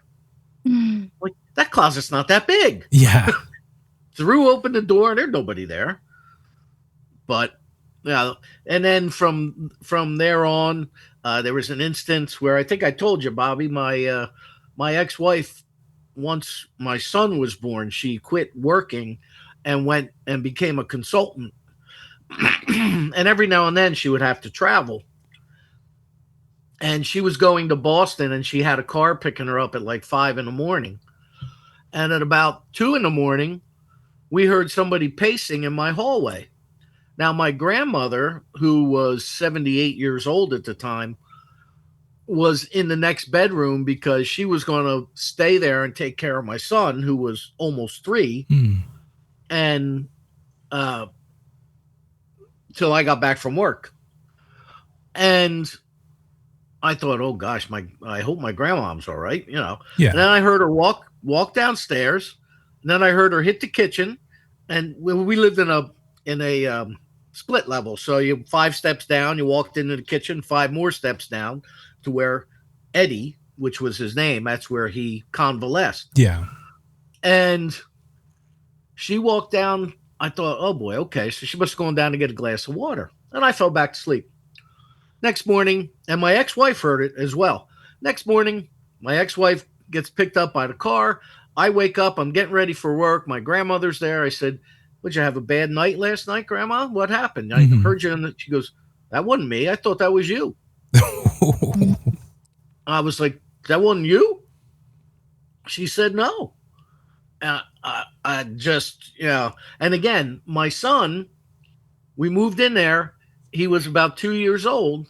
[SPEAKER 5] Mm.
[SPEAKER 6] Like, that closet's not that big.
[SPEAKER 3] Yeah.
[SPEAKER 6] Threw open the door, and there's nobody there. But yeah, and then from there on, there was an instance where I think I told you, Bobby, my ex-wife, once my son was born, she quit working and went and became a consultant. And every now and then she would have to travel. And she was going to Boston, and she had a car picking her up at like 5 in the morning. And at about 2 in the morning, we heard somebody pacing in my hallway. Now, my grandmother, who was 78 years old at the time, was in the next bedroom because she was going to stay there and take care of my son, who was almost 3,
[SPEAKER 3] Mm.
[SPEAKER 6] and till I got back from work. And I thought, oh gosh, I hope my grandmom's all right, you know.
[SPEAKER 3] Yeah.
[SPEAKER 6] And then I heard her walk downstairs, and then I heard her hit the kitchen, and we lived in a split level. So you 5 steps down, you walked into the kitchen, 5 more steps down to where Eddie, which was his name, that's where he convalesced.
[SPEAKER 3] Yeah.
[SPEAKER 6] And she walked down. I thought, oh boy, okay. So she must have gone down to get a glass of water. And I fell back to sleep. Next morning, and my ex-wife heard it as well. Next morning, my ex-wife gets picked up by the car. I wake up, I'm getting ready for work. My grandmother's there. I said, would you have a bad night last night, Grandma? What happened? I heard you. She goes, that wasn't me. I thought that was you. I was like, that wasn't you? She said, no. I just, and again, my son, we moved in there. He was about 2 years old.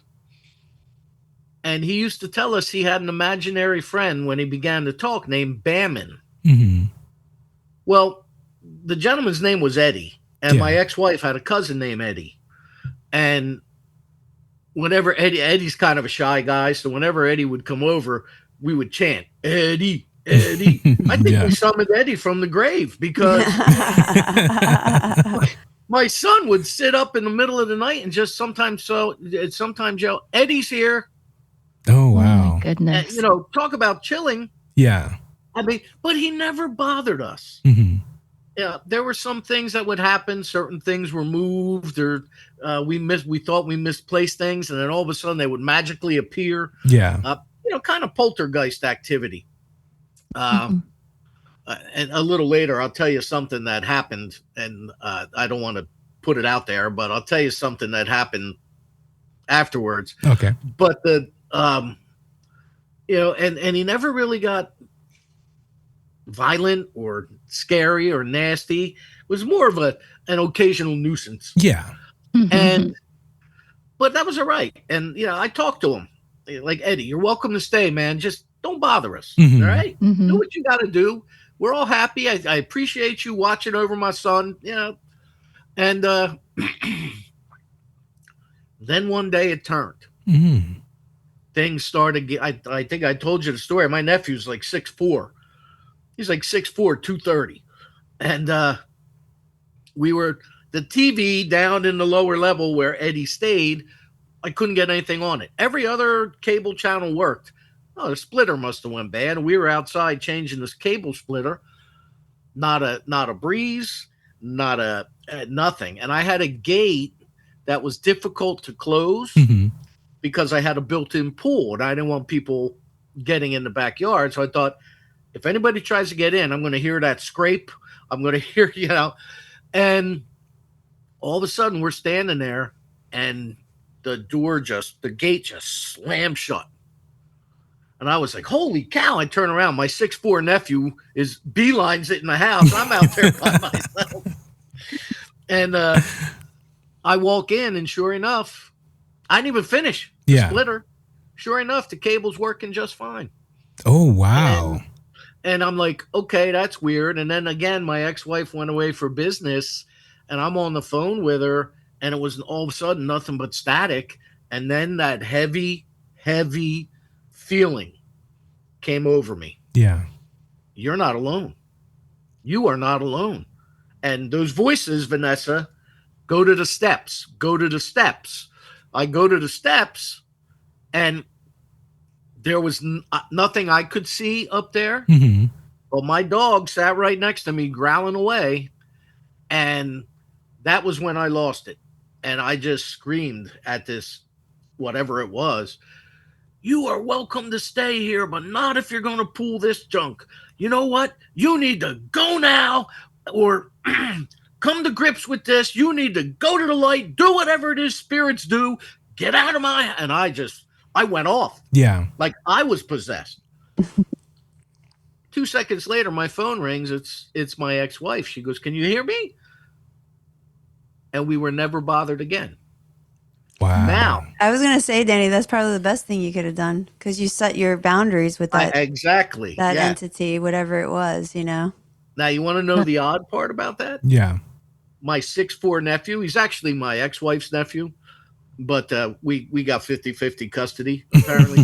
[SPEAKER 6] And he used to tell us he had an imaginary friend when he began to talk named Bamman.
[SPEAKER 3] Mm-hmm.
[SPEAKER 6] Well, the gentleman's name was Eddie, and my ex-wife had a cousin named Eddie. And whenever Eddie's kind of a shy guy, so whenever Eddie would come over, we would chant, Eddie, Eddie. I think we summoned Eddie from the grave because my son would sit up in the middle of the night and just sometimes yell, Eddie's here.
[SPEAKER 3] Oh, wow.
[SPEAKER 5] Oh, my goodness.
[SPEAKER 6] And, talk about chilling.
[SPEAKER 3] Yeah.
[SPEAKER 6] I mean, but he never bothered us.
[SPEAKER 3] Mm-hmm.
[SPEAKER 6] Yeah, there were some things that would happen. Certain things were moved, or we thought we misplaced things, and then all of a sudden they would magically appear.
[SPEAKER 3] Yeah.
[SPEAKER 6] Kind of poltergeist activity. And a little later, I'll tell you something that happened, and I don't want to put it out there, but I'll tell you something that happened afterwards.
[SPEAKER 3] Okay.
[SPEAKER 6] But and he never really got violent or scary or nasty. It was more of an occasional nuisance.
[SPEAKER 3] Yeah.
[SPEAKER 6] But that was all right. And I talked to him like, Eddie, you're welcome to stay, man. Just don't bother us.
[SPEAKER 3] Mhm.
[SPEAKER 6] All right.
[SPEAKER 5] Mhm.
[SPEAKER 6] Do what you got to do. We're all happy. I appreciate you watching over my son. And Then one day it turned.
[SPEAKER 3] Mm.
[SPEAKER 6] Things started. I think I told you the story. My nephew's like 6'4". He's like 6'4", 230. And we were the TV down in the lower level where Eddie stayed. I couldn't get anything on it. Every other cable channel worked. Oh, the splitter must have went bad. We were outside changing this cable splitter. Not a breeze, not a nothing. And I had a gate that was difficult to close
[SPEAKER 3] Hmm.
[SPEAKER 6] because I had a built-in pool and I didn't want people getting in the backyard. So I thought, if anybody tries to get in, I'm going to hear that scrape. I'm going to hear, and all of a sudden we're standing there and the gate just slammed shut. And I was like, holy cow. I turn around. My 6'4" nephew is beelines it in the house. I'm out there by myself. And I walk in, and sure enough, I didn't even finish the splitter. Sure enough, the cable's working just fine.
[SPEAKER 3] Oh, wow.
[SPEAKER 6] And I'm like, okay, that's weird. And then again, my ex-wife went away for business, and I'm on the phone with her, and it was all of a sudden nothing but static. And then that heavy, heavy feeling came over me.
[SPEAKER 3] Yeah.
[SPEAKER 6] You're not alone. You are not alone. And those voices, Vanessa, go to the steps. Go to the steps. I go to the steps, and there was nothing I could see up there.
[SPEAKER 3] Hmm.
[SPEAKER 6] But my dog sat right next to me, growling away. And that was when I lost it. And I just screamed at this, whatever it was. You are welcome to stay here, but not if you're going to pull this junk. You know what? You need to go now or come to grips with this. You need to go to the light, do whatever it is spirits do. Get out of my... And I went off.
[SPEAKER 3] Yeah.
[SPEAKER 6] Like I was possessed. 2 seconds later, my phone rings. It's my ex-wife. She goes, can you hear me? And we were never bothered again.
[SPEAKER 3] Wow.
[SPEAKER 6] Now,
[SPEAKER 4] I was going to say, Danny, that's probably the best thing you could have done because you set your boundaries with that
[SPEAKER 6] exactly.
[SPEAKER 4] that
[SPEAKER 6] Yeah.
[SPEAKER 4] entity, whatever it was,
[SPEAKER 6] Now, you want to know the odd part about that?
[SPEAKER 3] Yeah.
[SPEAKER 6] My 6'4" nephew, he's actually my ex-wife's nephew, but we got 50-50 custody, apparently.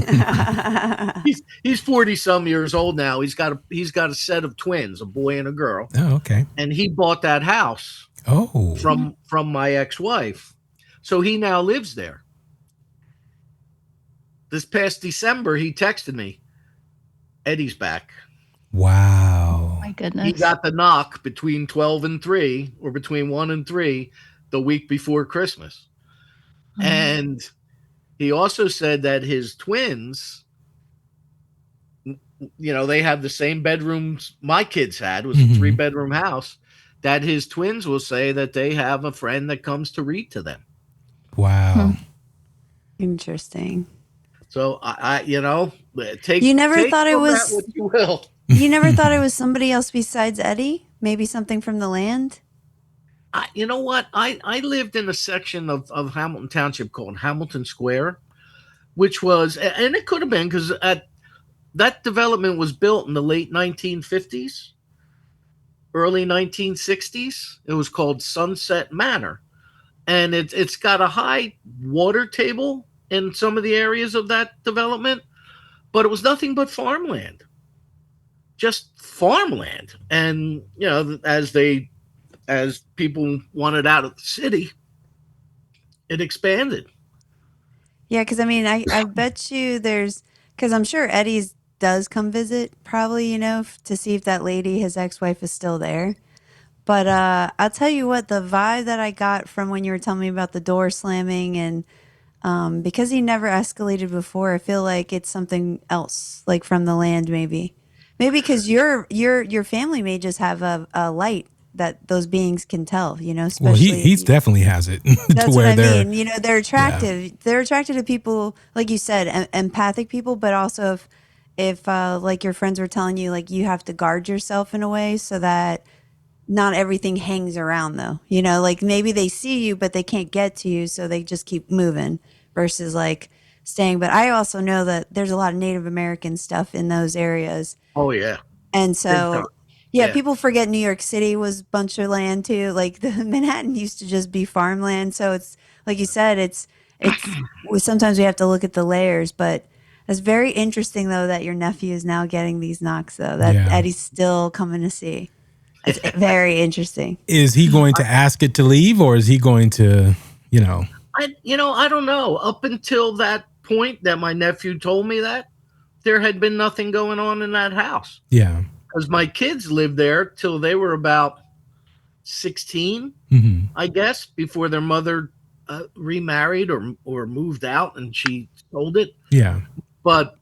[SPEAKER 6] he's 40-some years old now. He's got a set of twins, a boy and a girl.
[SPEAKER 3] Oh, okay.
[SPEAKER 6] And he bought that house from my ex-wife. So he now lives there. This past December, he texted me, Eddie's back.
[SPEAKER 3] Wow.
[SPEAKER 5] My goodness.
[SPEAKER 6] He got the knock between 12 and 3 or between 1 and 3 the week before Christmas. And he also said that his twins, they have the same bedrooms my kids had. It was a 3-bedroom house. That his twins will say that they have a friend that comes to read to them.
[SPEAKER 3] Wow.
[SPEAKER 4] Interesting.
[SPEAKER 6] So I take.
[SPEAKER 4] You never
[SPEAKER 6] take
[SPEAKER 4] thought it
[SPEAKER 6] from
[SPEAKER 4] was-
[SPEAKER 6] that what you will.
[SPEAKER 4] You never thought it was somebody else besides Eddie? Maybe something from the land?
[SPEAKER 6] You know what? I lived in a section of Hamilton Township called Hamilton Square, which was, and it could have been because that development was built in the late 1950s, early 1960s. It was called Sunset Manor. And it's got a high water table in some of the areas of that development, but it was nothing but farmland. Just farmland. And, as people wanted out of the city, it expanded.
[SPEAKER 4] Yeah, because I bet you because I'm sure Eddie's does come visit probably, to see if that lady, his ex-wife, is still there. But I'll tell you what, the vibe that I got from when you were telling me about the door slamming and because he never escalated before, I feel like it's something else, like from the land maybe. Maybe because your family may just have a light that those beings can tell, especially.
[SPEAKER 3] Well, he's definitely has it.
[SPEAKER 4] That's what I mean. They're attractive. Yeah. They're attracted to people, like you said, empathic people, but also if like your friends were telling you, like you have to guard yourself in a way so that not everything hangs around though. Like maybe they see you, but they can't get to you. So they just keep moving versus like staying. But I also know that there's a lot of Native American stuff in those areas.
[SPEAKER 6] Oh yeah.
[SPEAKER 4] And so, yeah, people forget New York City was a bunch of land too. Like the Manhattan used to just be farmland. So it's like you said, it's it's sometimes we have to look at the layers, but it's very interesting though that your nephew is now getting these knocks though. That
[SPEAKER 3] Yeah.
[SPEAKER 4] Eddie's still coming to see. It's very interesting.
[SPEAKER 3] Is he going to ask it to leave, or is he going to, you know?
[SPEAKER 6] I don't know. Up until that point that my nephew told me that, there had been nothing going on in that house.
[SPEAKER 3] Yeah.
[SPEAKER 6] Because my kids lived there till they were about 16,
[SPEAKER 3] Mm-hmm.
[SPEAKER 6] I guess, before their mother remarried or moved out and she sold it.
[SPEAKER 3] Yeah.
[SPEAKER 6] But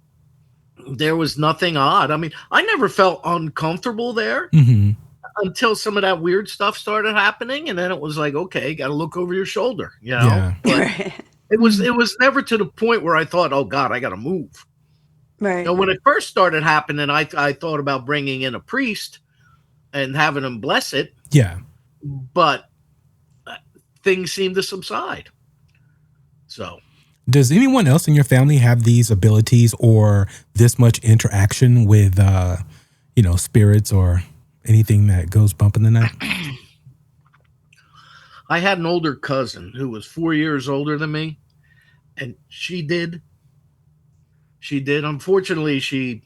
[SPEAKER 6] there was nothing odd. I mean, I never felt uncomfortable there
[SPEAKER 3] Mm-hmm.
[SPEAKER 6] until some of that weird stuff started happening, and then it was like, okay, got to look over your shoulder,
[SPEAKER 3] Yeah.
[SPEAKER 6] But
[SPEAKER 4] Right.
[SPEAKER 6] it was never to the point where I thought, oh God, I got to move.
[SPEAKER 4] Right.
[SPEAKER 6] When it first started happening, I thought about bringing in a priest and having him bless it,
[SPEAKER 3] Yeah.
[SPEAKER 6] but things seem to subside. So,
[SPEAKER 3] Does anyone else in your family have these abilities or this much interaction with, spirits or anything that goes bump in the night?
[SPEAKER 6] I had an older cousin who was 4 years older than me, and she did. Unfortunately, she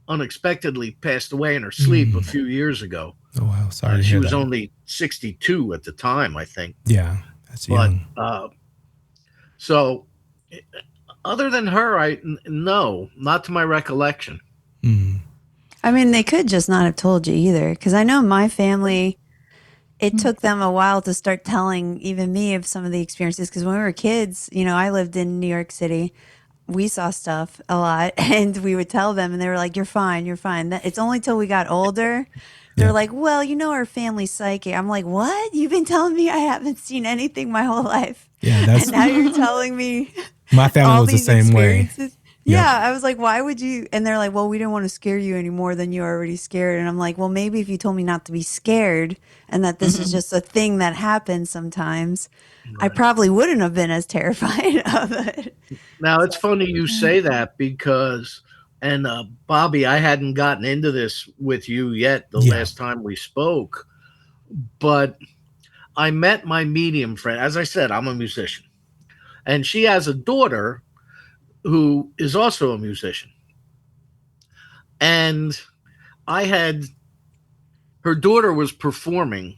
[SPEAKER 6] unexpectedly passed away in her sleep a few years ago.
[SPEAKER 3] Oh, wow. Sorry to
[SPEAKER 6] She
[SPEAKER 3] hear
[SPEAKER 6] was
[SPEAKER 3] that.
[SPEAKER 6] only 62 at the time, I think.
[SPEAKER 3] Yeah. That's
[SPEAKER 6] But
[SPEAKER 3] young.
[SPEAKER 6] so, other than her, no, not to my recollection.
[SPEAKER 3] Mm.
[SPEAKER 4] I mean, they could just not have told you either. Because I know my family, it took them a while to start telling even me of some of the experiences. Because when we were kids, I lived in New York City. We saw stuff a lot, and we would tell them, and they were like, "You're fine, you're fine." It's only till we got older. They're
[SPEAKER 3] Yeah.
[SPEAKER 4] like, "Well, our family's psychic." I'm like, "What? You've been telling me I haven't seen anything my whole life,
[SPEAKER 3] Yeah, that's
[SPEAKER 4] and now you're telling me
[SPEAKER 3] my family
[SPEAKER 4] all
[SPEAKER 3] was the
[SPEAKER 4] these
[SPEAKER 3] same way.
[SPEAKER 4] experiences?" Yeah, I was like, "Why would you?" And they're like, "Well, we didn't want to scare you any more than you're already scared." And I'm like, "Well, maybe if you told me not to be scared and that this is just a thing that happens sometimes, I probably wouldn't have been as terrified of it."
[SPEAKER 6] Now, it's funny you say that because, and Bobby, I hadn't gotten into this with you yet the
[SPEAKER 3] Yeah.
[SPEAKER 6] last time we spoke, but I met my medium friend. As I said, I'm a musician, and she has a daughter who is also a musician. And her daughter was performing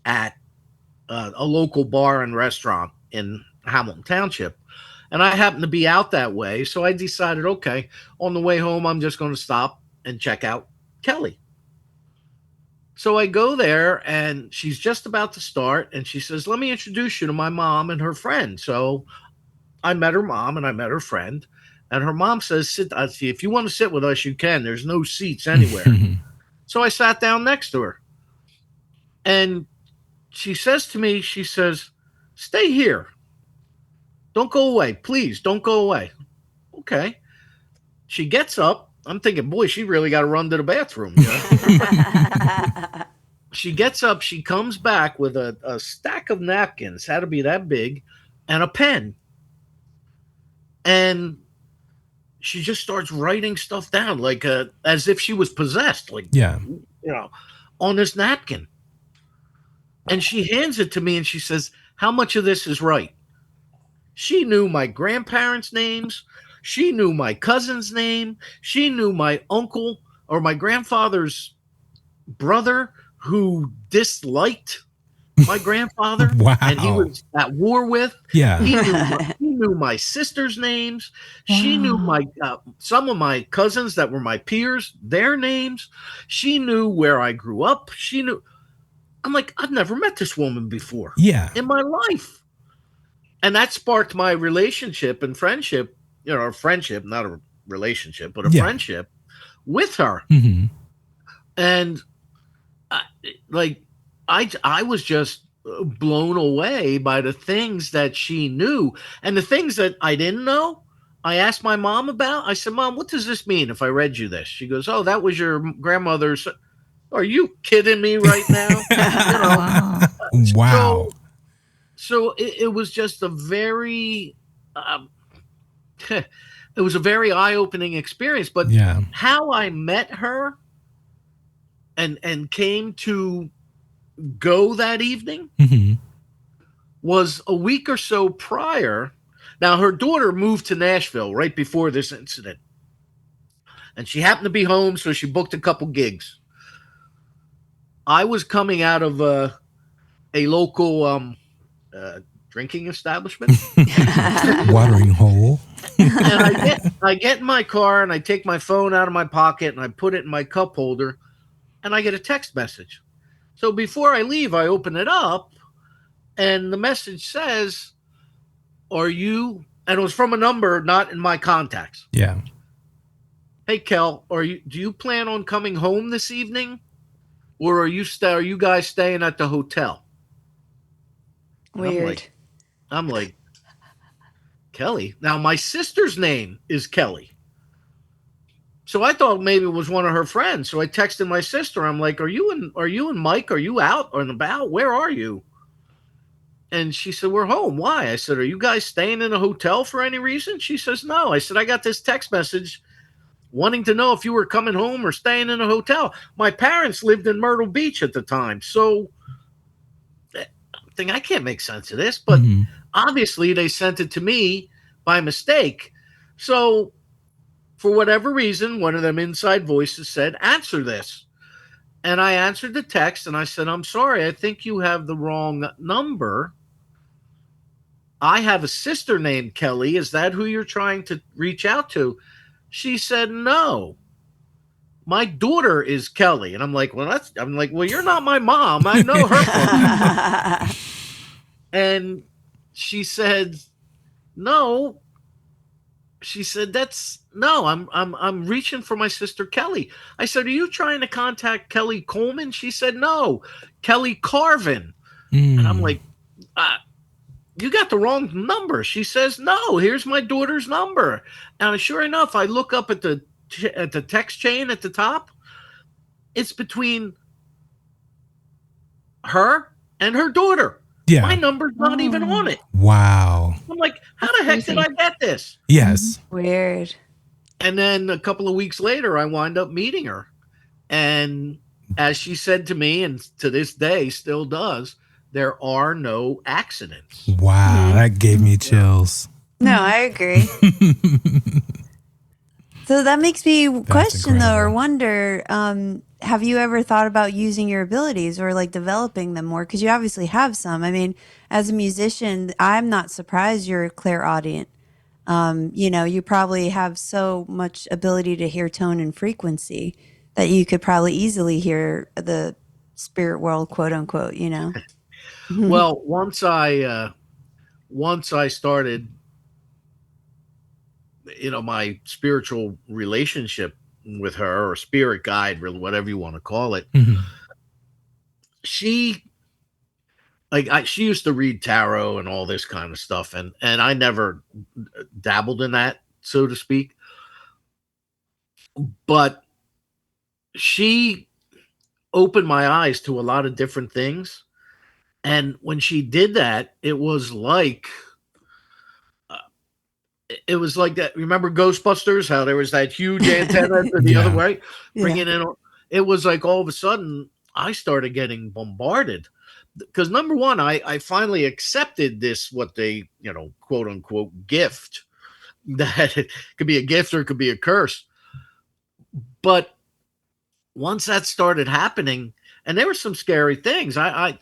[SPEAKER 6] at a local bar and restaurant in Hamilton Township. And I happened to be out that way. So I decided, okay, on the way home, I'm just going to stop and check out Kelly. So I go there and she's just about to start. And she says, let me introduce you to my mom and her friend. So I met her mom and I met her friend. And her mom says, sit, if you want to sit with us, you can. There's no seats anywhere. So I sat down next to her. And she says to me, she says, stay here. Don't go away. Please don't go away. Okay. She gets up. I'm thinking, boy, she really got to run to the bathroom. She gets up. She comes back with a stack of napkins, had to be that big, and a pen. And she just starts writing stuff down like as if she was possessed, like,
[SPEAKER 3] Yeah.
[SPEAKER 6] On this napkin. And she hands it to me and she says, how much of this is right? She knew my grandparents' names. She knew my cousin's name. She knew my uncle or my grandfather's brother who disliked my grandfather.
[SPEAKER 3] Wow.
[SPEAKER 6] And he was at war with.
[SPEAKER 3] Yeah.
[SPEAKER 6] He knew my sister's names. She knew my some of my cousins that were my peers, their names. She knew where I grew up. She knew. I'm like, I've never met this woman before.
[SPEAKER 3] Yeah.
[SPEAKER 6] In my life. And that sparked my relationship and friendship, a friendship, not a relationship, but a friendship with her.
[SPEAKER 3] Mm-hmm.
[SPEAKER 6] And I was just blown away by the things that she knew and the things that I didn't know. I asked my mom about. I said, Mom, what does this mean if I read you this? She goes, oh, that was your grandmother's. Are you kidding me right now?
[SPEAKER 3] Wow.
[SPEAKER 6] So it was just a very, it was a very eye-opening experience. But how I met her and came to go that evening was a week or so prior. Now, her daughter moved to Nashville right before this incident, and she happened to be home, so she booked a couple gigs. I was coming out of a local drinking establishment,
[SPEAKER 3] Watering hole.
[SPEAKER 6] and I get in my car and I take my phone out of my pocket and I put it in my cup holder, and I get a text message. So before I leave, I open it up, and the message says, "Are you?" And it was from a number not in my contacts.
[SPEAKER 3] Yeah.
[SPEAKER 6] "Hey, Kel, do you plan on coming home this evening, or are you guys staying at the hotel?" And
[SPEAKER 4] Weird.
[SPEAKER 6] I'm like, Kelly. Now my sister's name is Kelly, so I thought maybe it was one of her friends. So I texted my sister. I'm like, Are you and Mike? Are you out or about? Where are you?" And she said, "We're home." "Why?" I said, "Are you guys staying in a hotel for any reason?" She says, "No." I said, "I got this text message wanting to know if you were coming home or staying in a hotel." My parents lived in Myrtle Beach at the time, so I can't make sense of this, but
[SPEAKER 3] Mhm.
[SPEAKER 6] obviously they sent it to me by mistake. So for whatever reason, one of them inside voices said, "Answer this." And I answered the text and I said, "I'm sorry, I think you have the wrong number. I have a sister named Kelly. Is that who you're trying to reach out to?" She said, "No, my daughter is Kelly." And I'm like, "Well, you're not my mom. I know her from." And she said, "No." She said, "That's no, I'm reaching for my sister Kelly." I said, "Are you trying to contact Kelly Coleman?" She said, "No, Kelly Carvin." And I'm like, "You got the wrong number." She says, "No, here's my daughter's number." And sure enough, I look up at the text chain at the top. It's between her and her daughter. My
[SPEAKER 3] Yeah.
[SPEAKER 6] number's not even on it.
[SPEAKER 3] Wow.
[SPEAKER 6] I'm like, how
[SPEAKER 5] That's
[SPEAKER 6] the heck did
[SPEAKER 5] crazy.
[SPEAKER 6] I get this?
[SPEAKER 3] Yes.
[SPEAKER 4] Weird.
[SPEAKER 6] And then a couple of weeks later, I wind up meeting her. And as she said to me, and to this day still does, there are no accidents.
[SPEAKER 3] Wow. That gave me chills.
[SPEAKER 4] No, I agree. So that makes me question though, or
[SPEAKER 3] incredible.
[SPEAKER 4] wonder, have you ever thought about using your abilities or like developing them more? Because you obviously have some. I mean, as a musician, I'm not surprised you're clairaudient. You probably have so much ability to hear tone and frequency that you could probably easily hear the spirit world, quote unquote, you know?
[SPEAKER 6] Well, once I started, my spiritual relationship with her, or spirit guide, or whatever you want to call it,
[SPEAKER 3] Mhm.
[SPEAKER 6] she she used to read tarot and all this kind of stuff, and I never dabbled in that, so to speak. But she opened my eyes to a lot of different things. And when she did that, uh, it was like that. Remember Ghostbusters? How there was that huge antenna to the other
[SPEAKER 3] Yeah.
[SPEAKER 6] way,
[SPEAKER 4] Yeah.
[SPEAKER 6] bringing in. It was like all of a sudden I started getting bombarded because number one, I finally accepted this, what they, quote unquote gift, that it could be a gift or it could be a curse. But once that started happening, and there were some scary things. I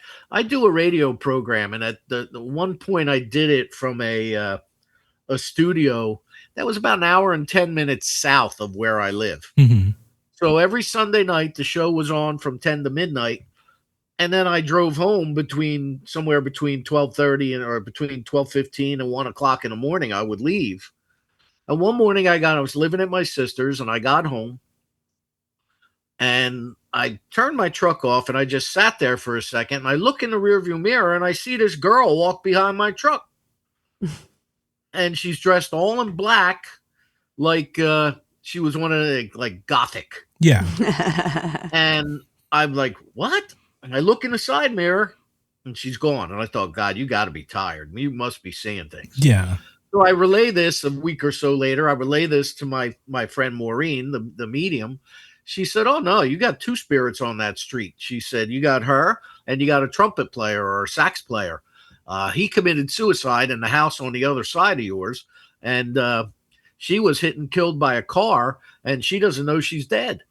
[SPEAKER 6] do a radio program, and at the one point I did it from a studio that was about an hour and 10 minutes south of where I live.
[SPEAKER 3] Mhm.
[SPEAKER 6] So every Sunday night the show was on from 10 to midnight, and then I drove home somewhere between 12:30 or between 12:15 and 1 o'clock in the morning. I would leave, and one morning I was living at my sister's, and I got home. And I turned my truck off and I just sat there for a second. And I look in the rearview mirror and I see this girl walk behind my truck. And she's dressed all in black, like she was one of the like gothic.
[SPEAKER 3] Yeah.
[SPEAKER 6] And I'm like, what? And I look in the side mirror and she's gone. And I thought, God, you got to be tired. You must be seeing things.
[SPEAKER 3] Yeah.
[SPEAKER 6] So I relay this a week or so later. I relay this to my friend Maureen, the medium. She said, "Oh no, you got two spirits on that street." She said, "You got her, and you got a trumpet player or a sax player." He committed suicide in the house on the other side of yours, and she was hit and killed by a car, and she doesn't know she's dead.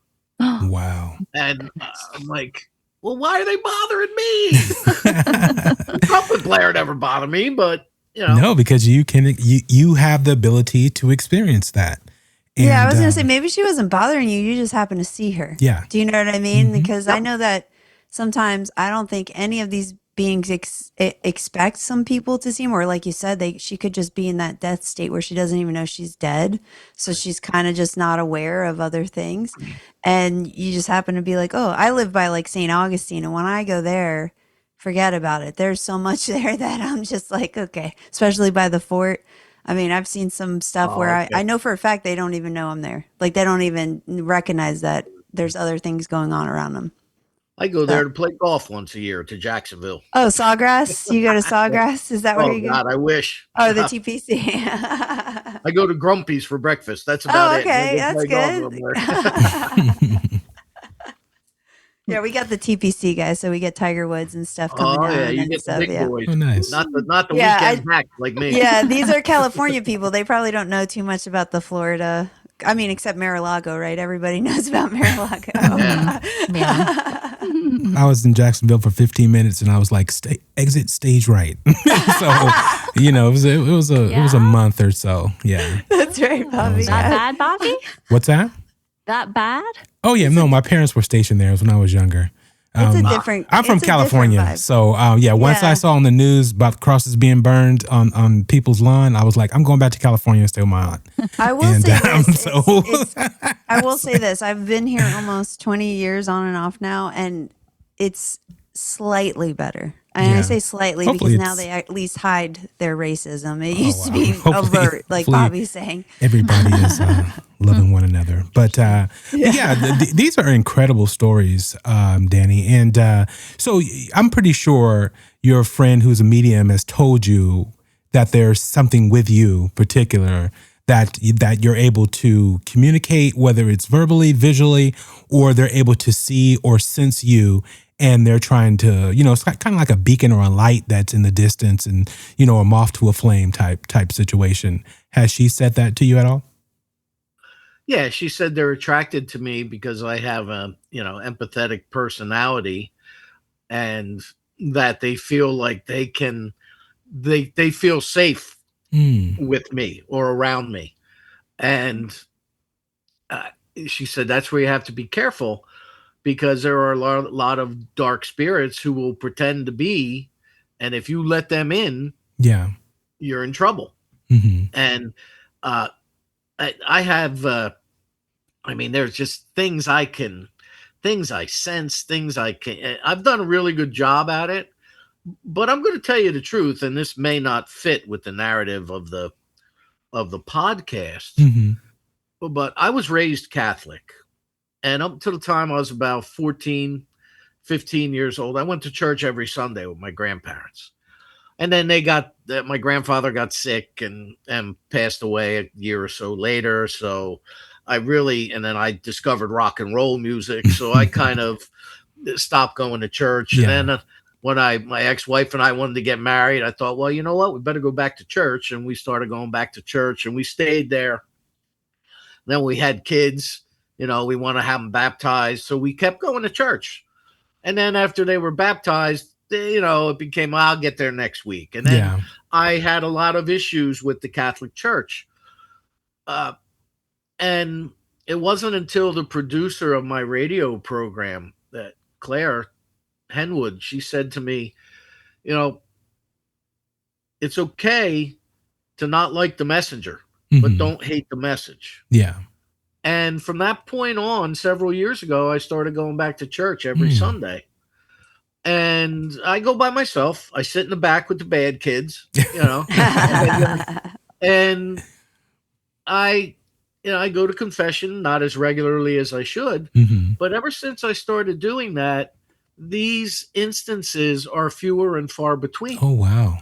[SPEAKER 3] Wow.
[SPEAKER 6] And I'm like, well, why are they bothering me? Trumpet player never bothered me, but
[SPEAKER 3] No, because you have the ability to experience that.
[SPEAKER 4] Yeah, I was gonna say maybe she wasn't bothering you. You just happened to see her.
[SPEAKER 3] Yeah.
[SPEAKER 4] Do you know what I mean? Because I know that sometimes I don't think any of these beings expect some people to see them, or like you said, she could just be in that death state where she doesn't even know she's dead, so she's kind of just not aware of other things, and you just happen to be like, oh, I live by like St. Augustine, and when I go there, forget about it. There's so much there that I'm just like, okay, especially by the fort. I mean, I've seen some stuff where I know for a fact they don't even know I'm there. Like they don't even recognize that there's other things going on around them.
[SPEAKER 6] I go there to play golf once a year to Jacksonville.
[SPEAKER 4] Oh, Sawgrass? You go to Sawgrass? Is that where you go?
[SPEAKER 6] Oh God, I wish.
[SPEAKER 4] Oh, the TPC.
[SPEAKER 6] I go to Grumpy's for breakfast. That's about it.
[SPEAKER 4] Okay, that's good. Yeah, we got the TPC guys, so we get Tiger Woods and stuff coming down.
[SPEAKER 6] Yeah, you
[SPEAKER 4] and
[SPEAKER 6] get
[SPEAKER 4] stuff,
[SPEAKER 6] the big boys.
[SPEAKER 3] Oh, nice.
[SPEAKER 6] Not the weekend hack like me.
[SPEAKER 4] Yeah, these are California people. They probably don't know too much about the Florida. I mean, except Mar-a-Lago, right? Everybody knows about Mar-a-Lago.
[SPEAKER 5] Yeah.
[SPEAKER 3] I was in Jacksonville for 15 minutes, and I was like, exit stage right. So, it was a month or so. Yeah.
[SPEAKER 4] That's right, Bobby.
[SPEAKER 5] That bad, Bobby?
[SPEAKER 3] What's that?
[SPEAKER 5] That bad?
[SPEAKER 3] Oh yeah, no, my parents were stationed there when I was younger.
[SPEAKER 4] It's a different.
[SPEAKER 3] I'm from California,
[SPEAKER 4] vibe.
[SPEAKER 3] so once I saw on the news about crosses being burned on people's lawn, I was like, I'm going back to California and stay with my aunt.
[SPEAKER 4] I will say this. I will say this. I've been here almost 20 years on and off now, and it's slightly better. And I say slightly
[SPEAKER 3] Hopefully
[SPEAKER 4] because now they at least hide their racism. It used to be
[SPEAKER 3] Hopefully-
[SPEAKER 4] overt, like
[SPEAKER 3] hopefully
[SPEAKER 4] Bobby's saying.
[SPEAKER 3] Everybody is loving one another. But these are incredible stories, Danny. And so I'm pretty sure your friend who's a medium has told you that there's something with you particular that you're able to communicate, whether it's verbally, visually, or they're able to see or sense you. And they're trying to, it's kind of like a beacon or a light that's in the distance and, a moth to a flame type situation. Has she said that to you at all?
[SPEAKER 6] Yeah, she said they're attracted to me because I have a, empathetic personality, and that they feel like they feel safe with me or around me. And she said that's where you have to be careful, because there are a lot of dark spirits who will pretend to be, and if you let them in, you're in trouble.
[SPEAKER 3] Mm-hmm.
[SPEAKER 6] And I have, there's just things I sense, I've done a really good job at it, but I'm going to tell you the truth, and this may not fit with the narrative of the podcast, but I was raised Catholic. And up to the time I was about 14, 15 years old, I went to church every Sunday with my grandparents. And then my grandfather got sick and passed away a year or so later. So and then I discovered rock and roll music. So I kind of stopped going to church.
[SPEAKER 3] Yeah.
[SPEAKER 6] And then when my ex-wife and I wanted to get married, I thought, well, you know what? We better go back to church. And we started going back to church, and we stayed there. Then we had kids. We want to have them baptized. So we kept going to church. And then after they were baptized, it became, I'll get there next week. And then I had a lot of issues with the Catholic Church. And it wasn't until the producer of my radio program, that Claire Henwood, she said to me, it's okay to not like the messenger, but don't hate the message.
[SPEAKER 3] Yeah.
[SPEAKER 6] And from that point on, several years ago, I started going back to church every Sunday. And I go by myself. I sit in the back with the bad kids, and I go to confession, not as regularly as I should. But ever since I started doing that, these instances are fewer and far between.
[SPEAKER 3] Oh, wow.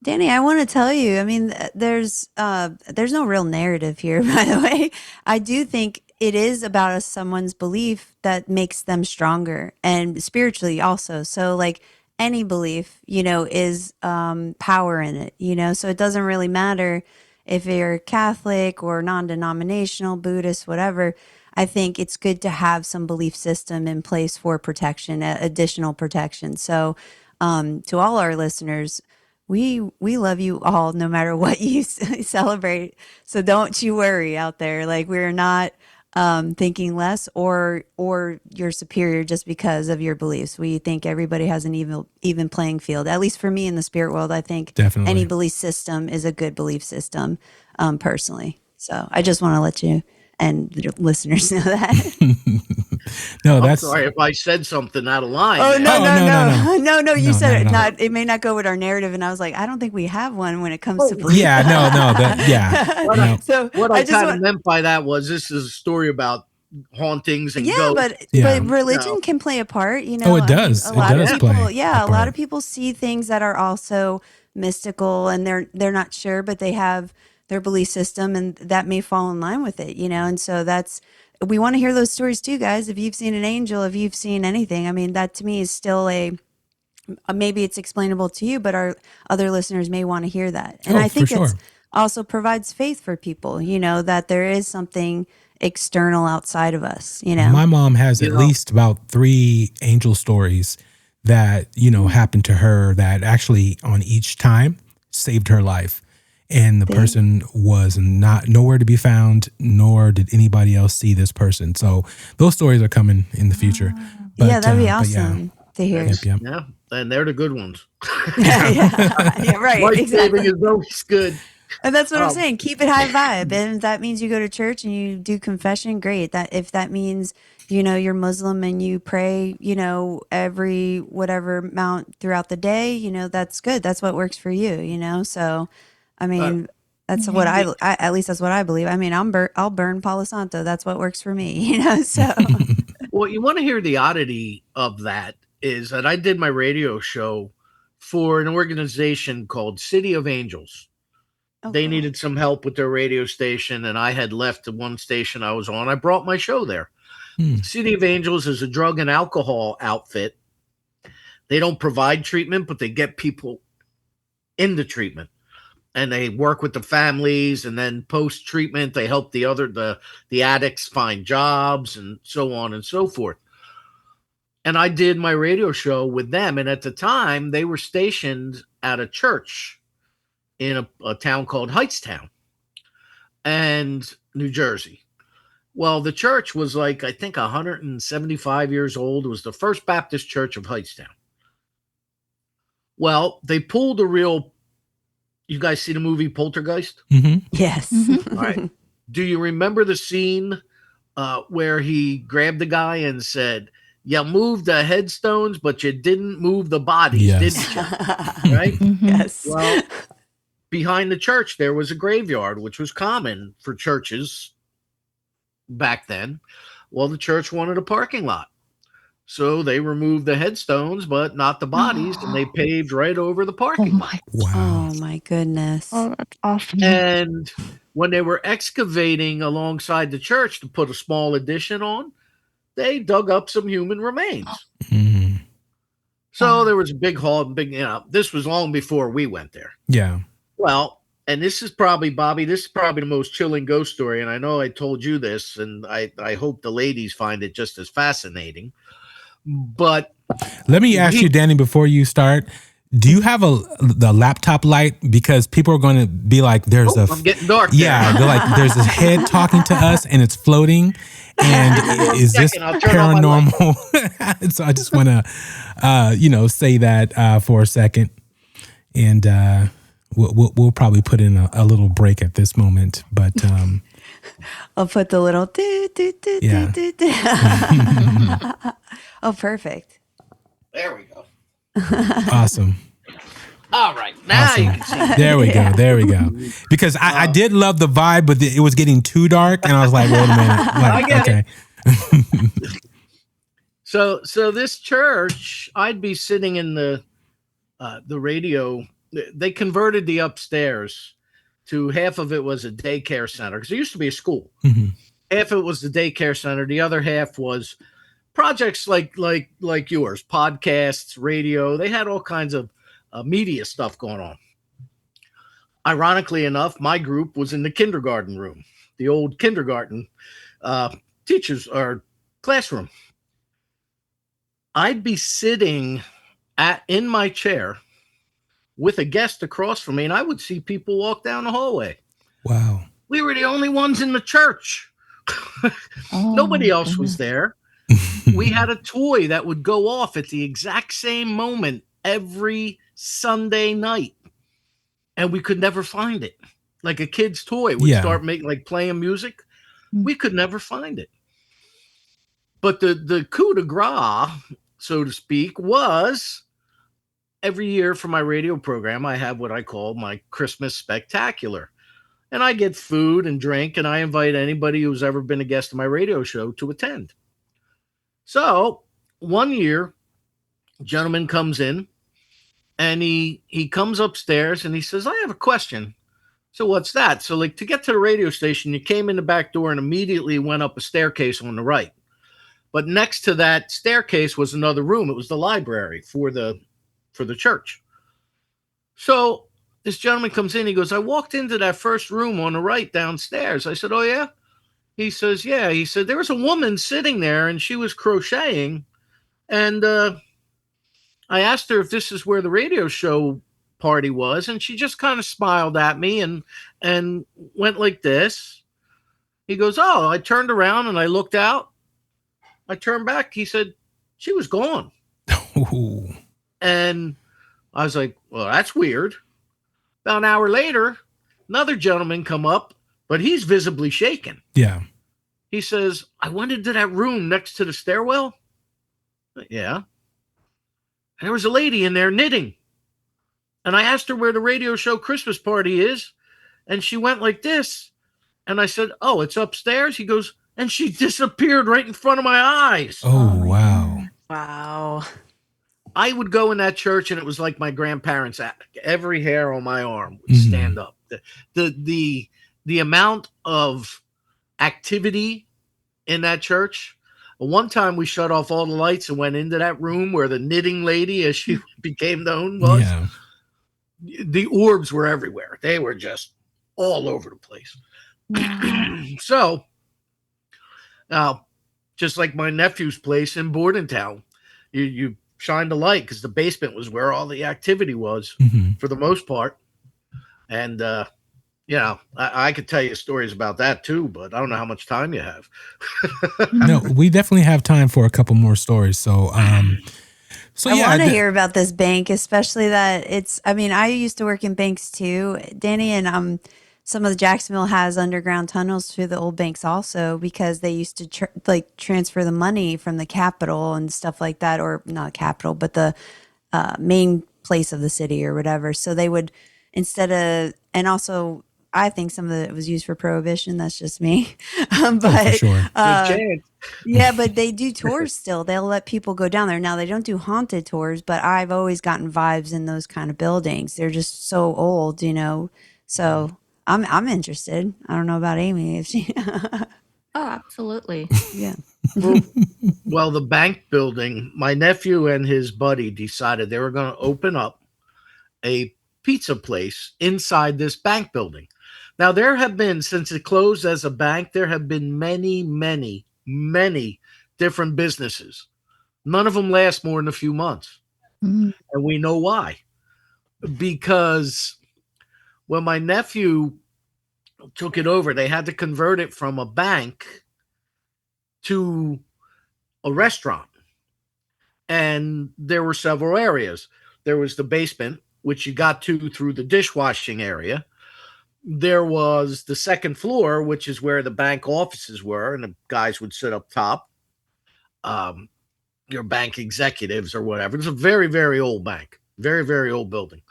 [SPEAKER 4] Danny, I want to tell you, I mean, there's no real narrative here, by the way. I do think it is about someone's belief that makes them stronger, and spiritually also. So like any belief, is power in it, so it doesn't really matter if you're Catholic or non-denominational, Buddhist, whatever. I think it's good to have some belief system in place for protection, additional protection. So, to all our listeners, we love you all, no matter what you celebrate. So don't you worry out there. Like, we're not thinking less or you're superior just because of your beliefs. We think everybody has an even playing field. At least for me in the spirit world, I think
[SPEAKER 3] Definitely.
[SPEAKER 4] any belief system is a good belief system, personally. So I just want to let you and the listeners know that.
[SPEAKER 3] No,
[SPEAKER 6] I'm
[SPEAKER 3] that's
[SPEAKER 6] sorry if I said something out of line.
[SPEAKER 4] Oh
[SPEAKER 6] there.
[SPEAKER 4] no,
[SPEAKER 3] Oh,
[SPEAKER 4] no,
[SPEAKER 3] no,
[SPEAKER 4] no,
[SPEAKER 3] no,
[SPEAKER 4] no! You
[SPEAKER 3] No,
[SPEAKER 4] said
[SPEAKER 3] not
[SPEAKER 4] it.
[SPEAKER 3] at all.
[SPEAKER 4] Not. It may not go with our narrative, and I was like, I don't think we have one when it comes to belief.
[SPEAKER 3] yeah, yeah.
[SPEAKER 6] What
[SPEAKER 3] No.
[SPEAKER 4] So
[SPEAKER 6] What
[SPEAKER 4] I
[SPEAKER 6] I
[SPEAKER 4] just
[SPEAKER 6] kind of
[SPEAKER 4] want.
[SPEAKER 6] meant by that was this is a story about hauntings and
[SPEAKER 4] Yeah,
[SPEAKER 6] ghosts.
[SPEAKER 3] Yeah.
[SPEAKER 4] but religion
[SPEAKER 6] No.
[SPEAKER 4] can play a part.
[SPEAKER 3] Oh, it
[SPEAKER 4] I mean,
[SPEAKER 3] does.
[SPEAKER 4] a
[SPEAKER 3] It
[SPEAKER 4] lot of
[SPEAKER 3] does
[SPEAKER 6] Yeah.
[SPEAKER 3] play
[SPEAKER 4] people.
[SPEAKER 3] a
[SPEAKER 4] Yeah, a lot
[SPEAKER 3] part.
[SPEAKER 4] of people see things that are also mystical, and they're not sure, but they have their belief system, and that may fall in line with it. And so that's we want to hear those stories too, guys. If you've seen an angel, if you've seen anything, I mean, that to me is still maybe it's explainable to you, but our other listeners may want to hear that. And
[SPEAKER 3] Oh,
[SPEAKER 4] I
[SPEAKER 3] for
[SPEAKER 4] think it's
[SPEAKER 3] sure.
[SPEAKER 4] also provides faith for people, that there is something external outside of us.
[SPEAKER 3] My mom has
[SPEAKER 6] You
[SPEAKER 3] at
[SPEAKER 6] know,
[SPEAKER 3] least about 3 angel stories that, happened to her that actually on each time saved her life. And the
[SPEAKER 4] They-
[SPEAKER 3] person was not nowhere to be found, nor did anybody else see this person. So those stories are coming in the future.
[SPEAKER 4] yeah, that'd be
[SPEAKER 3] But yeah.
[SPEAKER 4] awesome to hear.
[SPEAKER 3] Yep.
[SPEAKER 6] yeah, and they're the good ones.
[SPEAKER 4] Yeah, right,
[SPEAKER 6] Life
[SPEAKER 4] exactly.
[SPEAKER 6] saving is always good.
[SPEAKER 4] And that's what I'm
[SPEAKER 6] Um,
[SPEAKER 4] saying. Keep it high vibe. And if that means you go to church and you do confession, great. That if that means, you're Muslim and you pray, every whatever amount throughout the day, that's good. That's what works for you. So, I mean, that's what
[SPEAKER 5] Mhm.
[SPEAKER 4] I at least that's what I believe. I mean, I'll burn Palo Santo. That's what works for me, so
[SPEAKER 6] well, you want to hear the oddity of that is that I did my radio show for an organization called City of Angels.
[SPEAKER 4] oh,
[SPEAKER 6] They
[SPEAKER 4] cool.
[SPEAKER 6] needed some help with their radio station, and I had left the one station I was on. I brought my show there.
[SPEAKER 3] Hmm.
[SPEAKER 6] City of Angels is a drug and alcohol outfit. They don't provide treatment, but they get people into treatment. And they work with the families, and then post treatment they help the addicts find jobs and so on and so forth. And I did my radio show with them, and at the time they were stationed at a church in a town called Heightstown and New Jersey. Well, the church was like, I think, 175 years old. It was the First Baptist Church of Heightstown. Well, they pulled a real. You guys see the movie Poltergeist?
[SPEAKER 3] Hmm.
[SPEAKER 4] Yes.
[SPEAKER 5] Mhm.
[SPEAKER 6] All right. Do you remember the scene where he grabbed the guy and said, "You moved the headstones, but you didn't move the bodies,
[SPEAKER 3] Yes.
[SPEAKER 6] didn't you?" Right?
[SPEAKER 5] Mhm.
[SPEAKER 4] Yes.
[SPEAKER 6] Well, behind the church there was a graveyard, which was common for churches back then. Well, the church wanted a parking lot. So they removed the headstones, but not the bodies, and they paved right over the
[SPEAKER 5] Oh
[SPEAKER 6] parking lot.
[SPEAKER 5] my.
[SPEAKER 3] Wow.
[SPEAKER 4] Oh my goodness.
[SPEAKER 5] Oh, that's awesome.
[SPEAKER 6] And when they were excavating alongside the church to put a small addition on, they dug up some human remains.
[SPEAKER 3] Mm.
[SPEAKER 6] So there was a big hall, this was long before we went there.
[SPEAKER 3] Yeah.
[SPEAKER 6] Well, and this is probably, Bobby, this is probably the most chilling ghost story. And I know I told you this, and I hope the ladies find it just as fascinating. But
[SPEAKER 3] Let me ask you, Danny, before you start, do you have the laptop light? Because people are going to be like, there's
[SPEAKER 6] I'm getting dark.
[SPEAKER 3] yeah,
[SPEAKER 6] there.
[SPEAKER 3] they're like, there's a head talking to us and it's floating. And is this
[SPEAKER 6] Second, I'll turn on my
[SPEAKER 3] paranormal? So I just want to, say that for a second. And we'll probably put in a little break at this moment. But
[SPEAKER 4] I'll put the little
[SPEAKER 3] Yeah.
[SPEAKER 4] Oh, perfect.
[SPEAKER 6] There we go.
[SPEAKER 3] awesome.
[SPEAKER 6] All right. Now
[SPEAKER 3] Awesome.
[SPEAKER 6] you can see.
[SPEAKER 3] There we go. There we go. Because I did love the vibe, but it was getting too dark. And I was like, wait a minute. Like,
[SPEAKER 6] I get
[SPEAKER 3] okay.
[SPEAKER 6] So this church, I'd be sitting in the radio. They converted the upstairs to half of it was a daycare center because it used to be a school.
[SPEAKER 3] Mhm.
[SPEAKER 6] Half of it was the daycare center. The other half was projects like yours, podcasts, radio. They had all kinds of media stuff going on. Ironically enough, my group was in the kindergarten room, the old kindergarten uh, teachers or classroom. I'd be sitting in my chair with a guest across from me, and I would see people walk down the hallway.
[SPEAKER 3] Wow.
[SPEAKER 6] We were the only ones in the church.
[SPEAKER 5] Oh,
[SPEAKER 6] Nobody
[SPEAKER 5] my
[SPEAKER 6] else was
[SPEAKER 5] goodness.
[SPEAKER 6] there. We had a toy that would go off at the exact same moment every Sunday night, and we could never find it. Like a kid's toy would
[SPEAKER 3] Yeah.
[SPEAKER 6] start making like playing music.
[SPEAKER 5] Mm.
[SPEAKER 6] We could never find it. But the coup de grace, so to speak, was every year for my radio program, I have what I call my Christmas spectacular. And I get food and drink, and I invite anybody who's ever been a guest on my radio show to attend. So one year, a gentleman comes in, and he comes upstairs and he says, I have a question. So what's that? So like to get to the radio station, you came in the back door and immediately went up a staircase on the right. But next to that staircase was another room. It was the library for the church. So this gentleman comes in. He goes, I walked into that first room on the right downstairs. I said, oh, yeah? He says, yeah. He said, there was a woman sitting there and she was crocheting. And I asked her if this is where the radio show party was. And she just kind of smiled at me and went like this. He goes, oh, I turned around and I looked out. I turned back. He said, she was gone.
[SPEAKER 3] Ooh.
[SPEAKER 6] And I was like, well, that's weird. About an hour later, another gentleman come up, but he's visibly shaken.
[SPEAKER 3] Yeah.
[SPEAKER 6] He says, I went into that room next to the stairwell. Yeah. And there was a lady in there knitting. And I asked her where the radio show Christmas party is. And she went like this. And I said, oh, it's upstairs. He goes, and she disappeared right in front of my eyes.
[SPEAKER 3] Oh, wow.
[SPEAKER 4] Wow.
[SPEAKER 6] I would go in that church and it was like my grandparents' attic. Every hair on my arm would stand up. The amount of activity in that church. One time we shut off all the lights and went into that room where the knitting lady, as she became known, was.
[SPEAKER 3] Yeah.
[SPEAKER 6] The orbs were everywhere. They were just all over the place. So now, just like my nephew's place in Bordentown, you shined a light because the basement was where all the activity was for the most part. And, I could tell you stories about that too, but I don't know how much time you have.
[SPEAKER 3] No, we definitely have time for a couple more stories. So,
[SPEAKER 4] I want to hear about this bank, especially that I used to work in banks too, Danny, and some of the Jacksonville has underground tunnels to the old banks also because they used to transfer the money from the Capitol and stuff like that, or not Capitol, but the main place of the city or whatever. So they would and also I think some of it was used for prohibition. That's just me, but
[SPEAKER 3] for sure.
[SPEAKER 6] Good chance.
[SPEAKER 4] yeah, but they do tours still. They'll let people go down there. Now they don't do haunted tours, but I've always gotten vibes in those kind of buildings. They're just so old, So I'm interested. I don't know about Amy if she.
[SPEAKER 5] Oh, absolutely.
[SPEAKER 4] Yeah.
[SPEAKER 6] Well, the bank building, my nephew and his buddy decided they were going to open up a pizza place inside this bank building. Now, there have been, since it closed as a bank, there have been many, many, many different businesses. None of them last more than a few months.
[SPEAKER 5] Mm.
[SPEAKER 6] And we know why. Because when my nephew took it over, they had to convert it from a bank to a restaurant. And there were several areas. There was the basement, which you got to through the dishwashing area. There was the second floor, which is where the bank offices were, and the guys would sit up top. Your bank executives or whatever. It was a very, very old bank, very, very old building.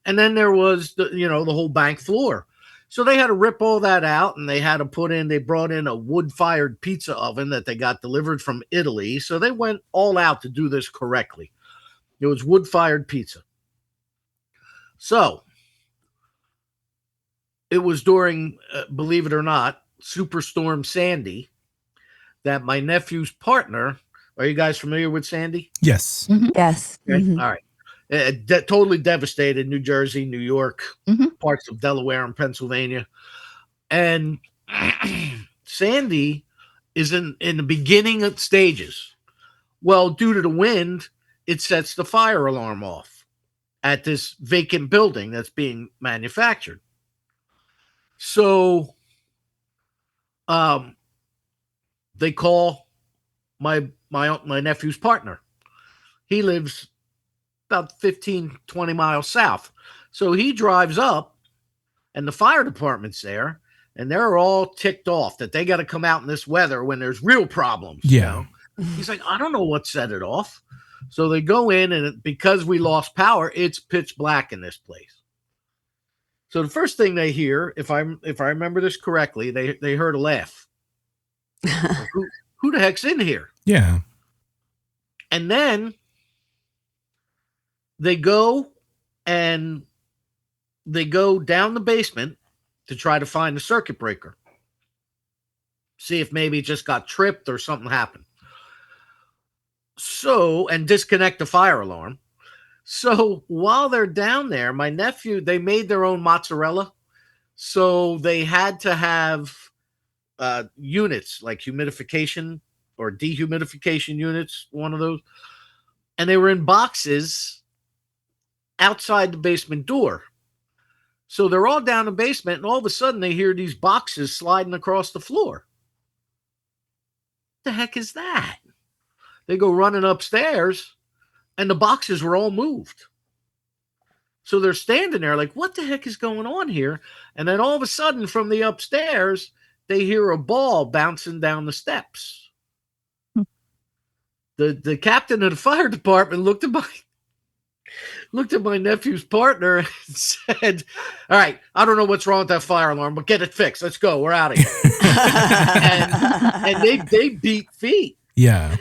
[SPEAKER 6] And then there was the whole bank floor. So they had to rip all that out, and they brought in a wood-fired pizza oven that they got delivered from Italy. So they went all out to do this correctly. It was wood-fired pizza. So it was during, believe it or not, Superstorm Sandy that my nephew's partner, Are you guys familiar with Sandy?
[SPEAKER 3] Yes.
[SPEAKER 4] Yes.
[SPEAKER 6] Okay.
[SPEAKER 4] Mhm.
[SPEAKER 6] All right. Totally devastated New Jersey, New York, parts of Delaware and Pennsylvania. And Sandy is in the beginning of stages. Well, due to the wind, it sets the fire alarm off at this vacant building that's being manufactured. So they call my nephew's partner. He lives about 15, 20 miles south. So he drives up, and the fire department's there, and they're all ticked off that they got to come out in this weather when there's real problems.
[SPEAKER 3] Yeah.
[SPEAKER 6] He's like, I don't know what set it off. So they go in, and because we lost power, it's pitch black in this place. So the first thing they hear, if I remember this correctly, they heard a laugh. Like, who the heck's in here?
[SPEAKER 3] Yeah.
[SPEAKER 6] And then they go down the basement to try to find the circuit breaker. See if maybe it just got tripped or something happened. So, and disconnect the fire alarm. So while they're down there, my nephew, they made their own mozzarella. So they had to have units like humidification or dehumidification units, one of those. And they were in boxes outside the basement door. So they're all down the basement, and all of a sudden they hear these boxes sliding across the floor. What the heck is that? They go running upstairs, and the boxes were all moved. So they're standing there like, what the heck is going on here? And then all of a sudden from the upstairs, they hear a ball bouncing down the steps. The captain of the fire department looked at my nephew's partner and said, all right, I don't know what's wrong with that fire alarm, but get it fixed. Let's go. We're out of here. and they beat feet.
[SPEAKER 3] Yeah.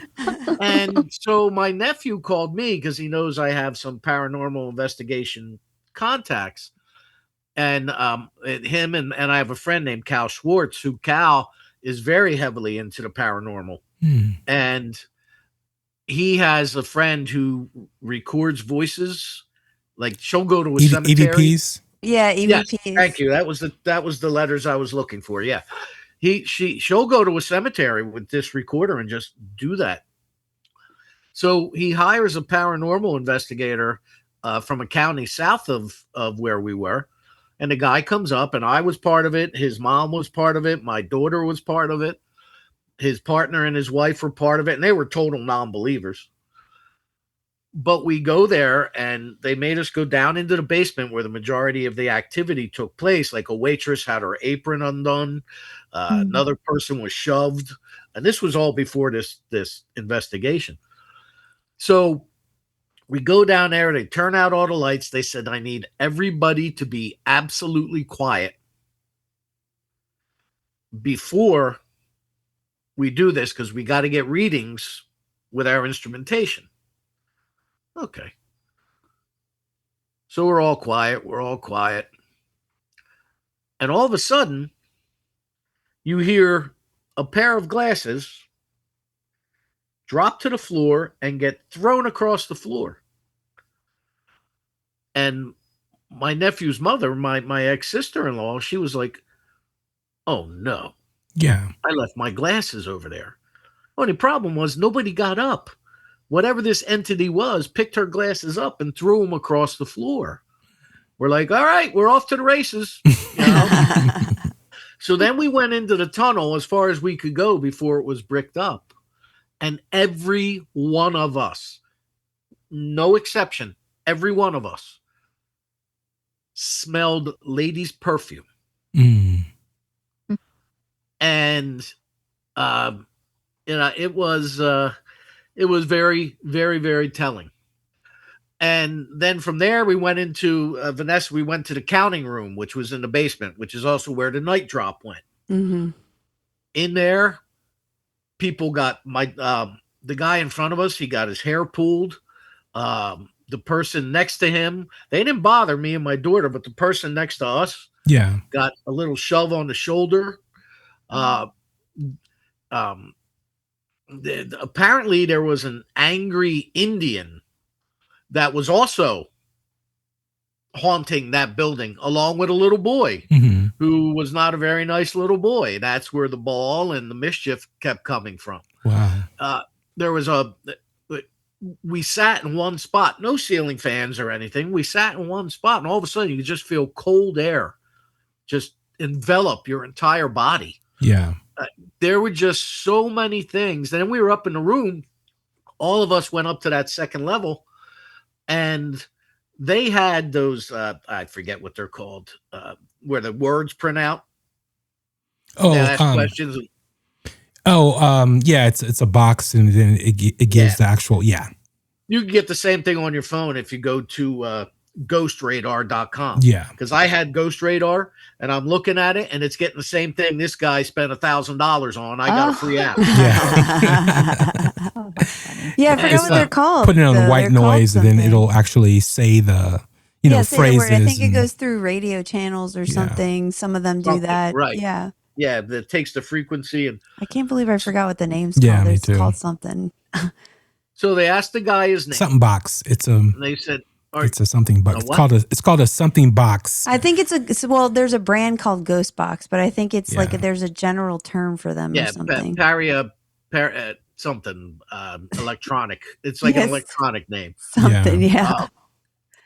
[SPEAKER 6] And so my nephew called me because he knows I have some paranormal investigation contacts. And him and I have a friend named Cal Schwartz, who Cal is very heavily into the paranormal. And he has a friend who records voices. Like she'll go to a cemetery.
[SPEAKER 3] EVPs?
[SPEAKER 4] Yeah,
[SPEAKER 6] Yes,
[SPEAKER 4] EVPs.
[SPEAKER 6] thank you. That was the letters I was looking for. Yeah. She'll go to a cemetery with this recorder and just do that. So he hires a paranormal investigator from a county south of where we were. And the guy comes up, and I was part of it. His mom was part of it. My daughter was part of it. His partner and his wife were part of it, and they were total non-believers. But we go there, and they made us go down into the basement where the majority of the activity took place. Like a waitress had her apron undone. Another person was shoved. And this was all before this investigation. So we go down there. They turn out all the lights. They said, I need everybody to be absolutely quiet before we do this because we got to get readings with our instrumentation. Okay. So we're all quiet. And all of a sudden, you hear a pair of glasses drop to the floor and get thrown across the floor. And my nephew's mother, my ex-sister-in-law, she was like, oh no.
[SPEAKER 3] Yeah.
[SPEAKER 6] I left my glasses over there. Only problem was nobody got up. Whatever this entity was, picked her glasses up and threw them across the floor. We're like, all right, we're off to the races. You know? So then we went into the tunnel as far as we could go before it was bricked up. And every one of us, no exception, every one of us smelled ladies' perfume. And, it was very, very, very telling. And then from there, we went into Vanessa. We went to the counting room, which was in the basement, which is also where the night drop went.
[SPEAKER 4] Mm-hmm.
[SPEAKER 6] In there, people got the guy in front of us. He got his hair pulled. The person next to him, they didn't bother me and my daughter, but the person next to us, got a little shove on the shoulder. apparently there was an angry Indian that was also haunting that building along with a little boy
[SPEAKER 3] Mhm.
[SPEAKER 6] who was not a very nice little boy. That's where the ball and the mischief kept coming from.
[SPEAKER 3] Wow.
[SPEAKER 6] There was we sat in one spot, no ceiling fans or anything. We sat in one spot, and all of a sudden you could just feel cold air just envelop your entire body.
[SPEAKER 3] Yeah.
[SPEAKER 6] There were just so many things. And then we were up in the room. All of us went up to that second level, and they had those, I forget what they're called, where the words print out.
[SPEAKER 3] Oh,
[SPEAKER 6] They ask questions.
[SPEAKER 3] Yeah, it's a box, and then it gives the actual, yeah.
[SPEAKER 6] You can get the same thing on your phone if you go to ghostradar.com.
[SPEAKER 3] Yeah.
[SPEAKER 6] Because I had Ghost Radar, and I'm looking at it, and it's getting the same thing this guy spent $1,000 on. I got a free app.
[SPEAKER 3] Yeah.
[SPEAKER 4] Yeah, I forgot what they're called.
[SPEAKER 3] Put it on
[SPEAKER 4] though.
[SPEAKER 3] white
[SPEAKER 4] They're called
[SPEAKER 3] noise, and then
[SPEAKER 4] something.
[SPEAKER 3] it'll actually say the,
[SPEAKER 4] say the
[SPEAKER 3] phrases.
[SPEAKER 4] word. I think it
[SPEAKER 3] and-
[SPEAKER 4] goes through radio channels or something. Some of them do
[SPEAKER 6] Something,
[SPEAKER 4] that.
[SPEAKER 6] right.
[SPEAKER 4] Yeah.
[SPEAKER 6] Yeah, that takes the frequency. And
[SPEAKER 4] I can't believe I forgot what the name's
[SPEAKER 3] Yeah,
[SPEAKER 4] called.
[SPEAKER 3] me
[SPEAKER 4] It's
[SPEAKER 3] too.
[SPEAKER 4] called something.
[SPEAKER 6] so they asked the guy his name.
[SPEAKER 3] something box. It's a
[SPEAKER 6] And they said,
[SPEAKER 3] it's a something box.
[SPEAKER 6] A
[SPEAKER 3] It's
[SPEAKER 6] what?
[SPEAKER 3] called a something box.
[SPEAKER 4] I think well, there's a brand called Ghost Box, but I think it's like
[SPEAKER 3] Yeah.
[SPEAKER 4] there's a general term for them or something.
[SPEAKER 6] something electronic. It's like an
[SPEAKER 4] Yes.
[SPEAKER 6] electronic name.
[SPEAKER 4] Something, yeah.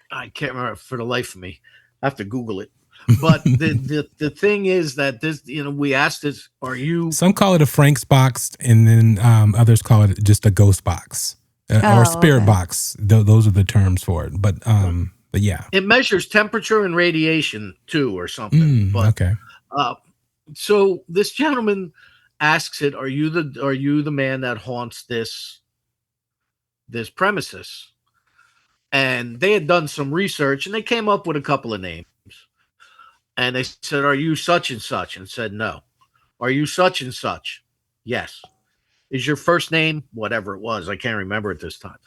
[SPEAKER 6] I can't remember for the life of me. I have to Google it. But the thing is that this, we asked this, are you
[SPEAKER 3] Some call it a Frank's box, and then others call it just a ghost box or spirit
[SPEAKER 4] okay.
[SPEAKER 3] box. Those are the terms for it. But yeah.
[SPEAKER 6] it measures temperature and radiation too, or something. But
[SPEAKER 3] Okay.
[SPEAKER 6] so this gentleman asks it, are you the man that haunts this premises? And they had done some research, and they came up with a couple of names. And they said, are you such and such? And said, no. Are you such and such? Yes. Is your first name whatever it was? I can't remember at this time.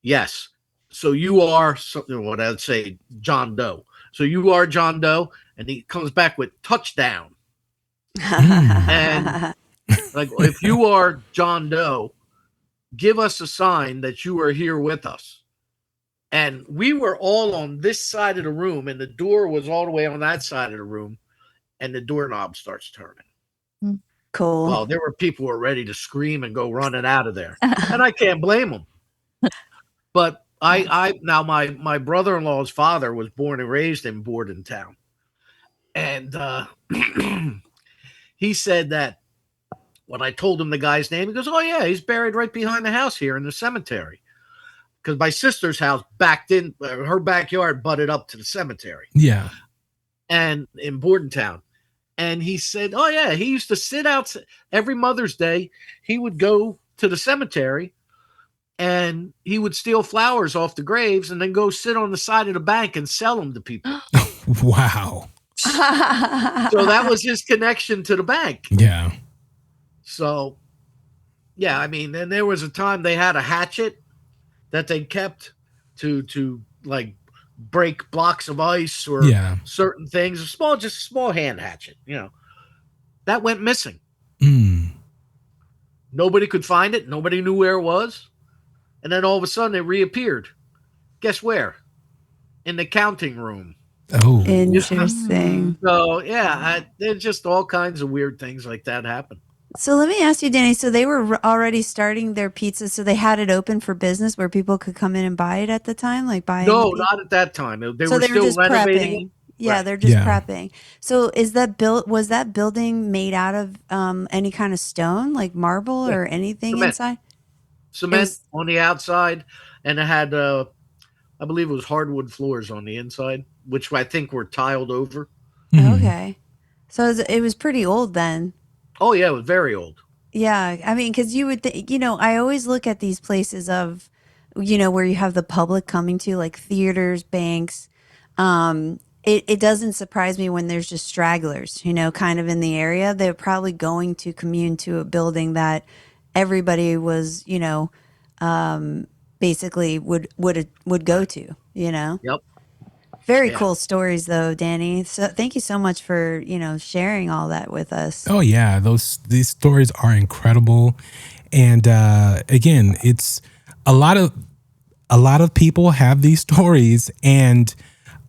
[SPEAKER 6] Yes. So you are something, what I'd say, John Doe. So you are John Doe. And he comes back with touchdown. And like, if you are John Doe, give us a sign that you are here with us. And we were all on this side of the room, and the door was all the way on that side of the room, and the doorknob starts turning.
[SPEAKER 4] Cool.
[SPEAKER 6] Well, there were people who were ready to scream and go running out of there, and I can't blame them. But now my brother-in-law's father was born and raised in Bordentown, and he said that when I told him the guy's name, he goes, "Oh yeah, he's buried right behind the house here in the cemetery." Because my sister's house backed in, her backyard butted up to the cemetery.
[SPEAKER 3] Yeah.
[SPEAKER 6] And in Bordentown. And he said, oh, yeah, he used to sit out every Mother's Day. He would go to the cemetery and he would steal flowers off the graves and then go sit on the side of the bank and sell them to people.
[SPEAKER 3] Wow.
[SPEAKER 6] So that was his connection to the bank.
[SPEAKER 3] Yeah.
[SPEAKER 6] So, yeah, I mean, and there was a time they had a hatchet that they kept to like break blocks of ice or certain things, just a small hand hatchet, that went missing. Nobody could find it. Nobody knew where it was. And then all of a sudden it reappeared. Guess where? In the counting room.
[SPEAKER 3] Oh,
[SPEAKER 4] interesting.
[SPEAKER 6] So yeah, there's just all kinds of weird things like that happen.
[SPEAKER 4] So let me ask you, Danny. So they were already starting their pizza, so they had it open for business where people could come in and buy it at the time, like buy.
[SPEAKER 6] No, not at that time. They were still
[SPEAKER 4] just
[SPEAKER 6] renovating
[SPEAKER 4] prepping.
[SPEAKER 6] it.
[SPEAKER 4] Yeah,
[SPEAKER 6] Right.
[SPEAKER 4] they're just prepping. So was that building made out of any kind of stone, like marble or anything
[SPEAKER 6] Cement.
[SPEAKER 4] inside?
[SPEAKER 6] Cement on the outside, and it had, I believe it was hardwood floors on the inside, which I think were tiled over.
[SPEAKER 4] Okay, so it was pretty old then.
[SPEAKER 6] Oh yeah, it was very old.
[SPEAKER 4] Yeah, I mean, because you would think, I always look at these places of, where you have the public coming to, like theaters, banks. It doesn't surprise me when there's just stragglers, kind of in the area. They're probably going to commune to a building that everybody was, basically would go to,
[SPEAKER 6] Yep.
[SPEAKER 4] Very
[SPEAKER 6] Yeah.
[SPEAKER 4] cool stories, though, Danny. So thank you so much for sharing all that with us.
[SPEAKER 3] Oh yeah, these stories are incredible, and again, it's a lot of a lot of people have these stories, and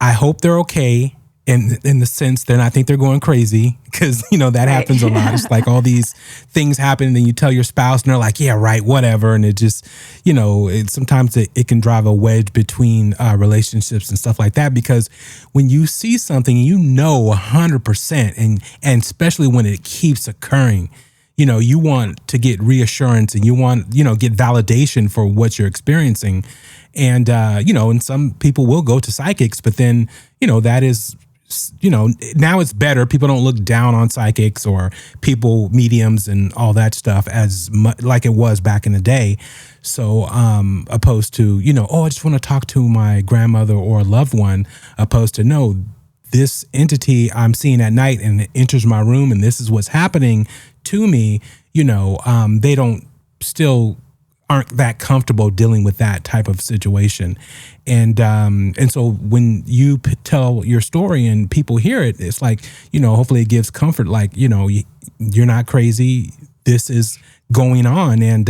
[SPEAKER 3] I hope they're okay. In the sense that I think they're going crazy, because that happens a lot. It's like all these things happen, and then you tell your spouse, and they're like, "Yeah, right, whatever," and it just sometimes it can drive a wedge between relationships and stuff like that. Because when you see something, 100%, and especially when it keeps occurring, you want to get reassurance, and you want get validation for what you're experiencing. And and some people will go to psychics, but then that is now it's better. People don't look down on psychics or people, mediums, and all that stuff as much like it was back in the day. So opposed to oh, I just want to talk to my grandmother or a loved one, opposed to no, this entity I'm seeing at night and it enters my room and this is what's happening to me. They don't still aren't that comfortable dealing with that type of situation. And so when you tell your story and people hear it, it's like, hopefully it gives comfort, like, you're not crazy. This is going on. And,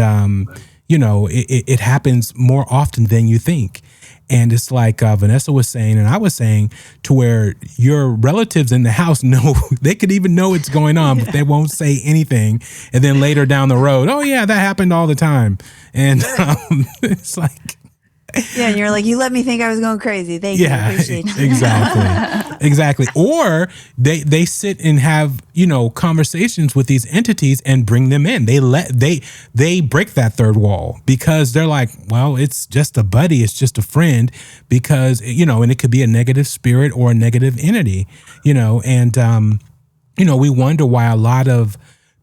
[SPEAKER 3] it happens more often than you think. And it's like Vanessa was saying, and I was saying, to where your relatives in the house know, they could even know it's going on, but they won't say anything. And then later down the road, oh yeah, that happened all the time. And it's like,
[SPEAKER 4] Yeah, and you're like, you let me think I was going crazy. Thank you. I appreciate you.
[SPEAKER 3] Exactly. Or they sit and have conversations with these entities and bring them in. They break that third wall because they're like, well, it's just a buddy, it's just a friend, because and it could be a negative spirit or a negative entity, and we wonder why a lot of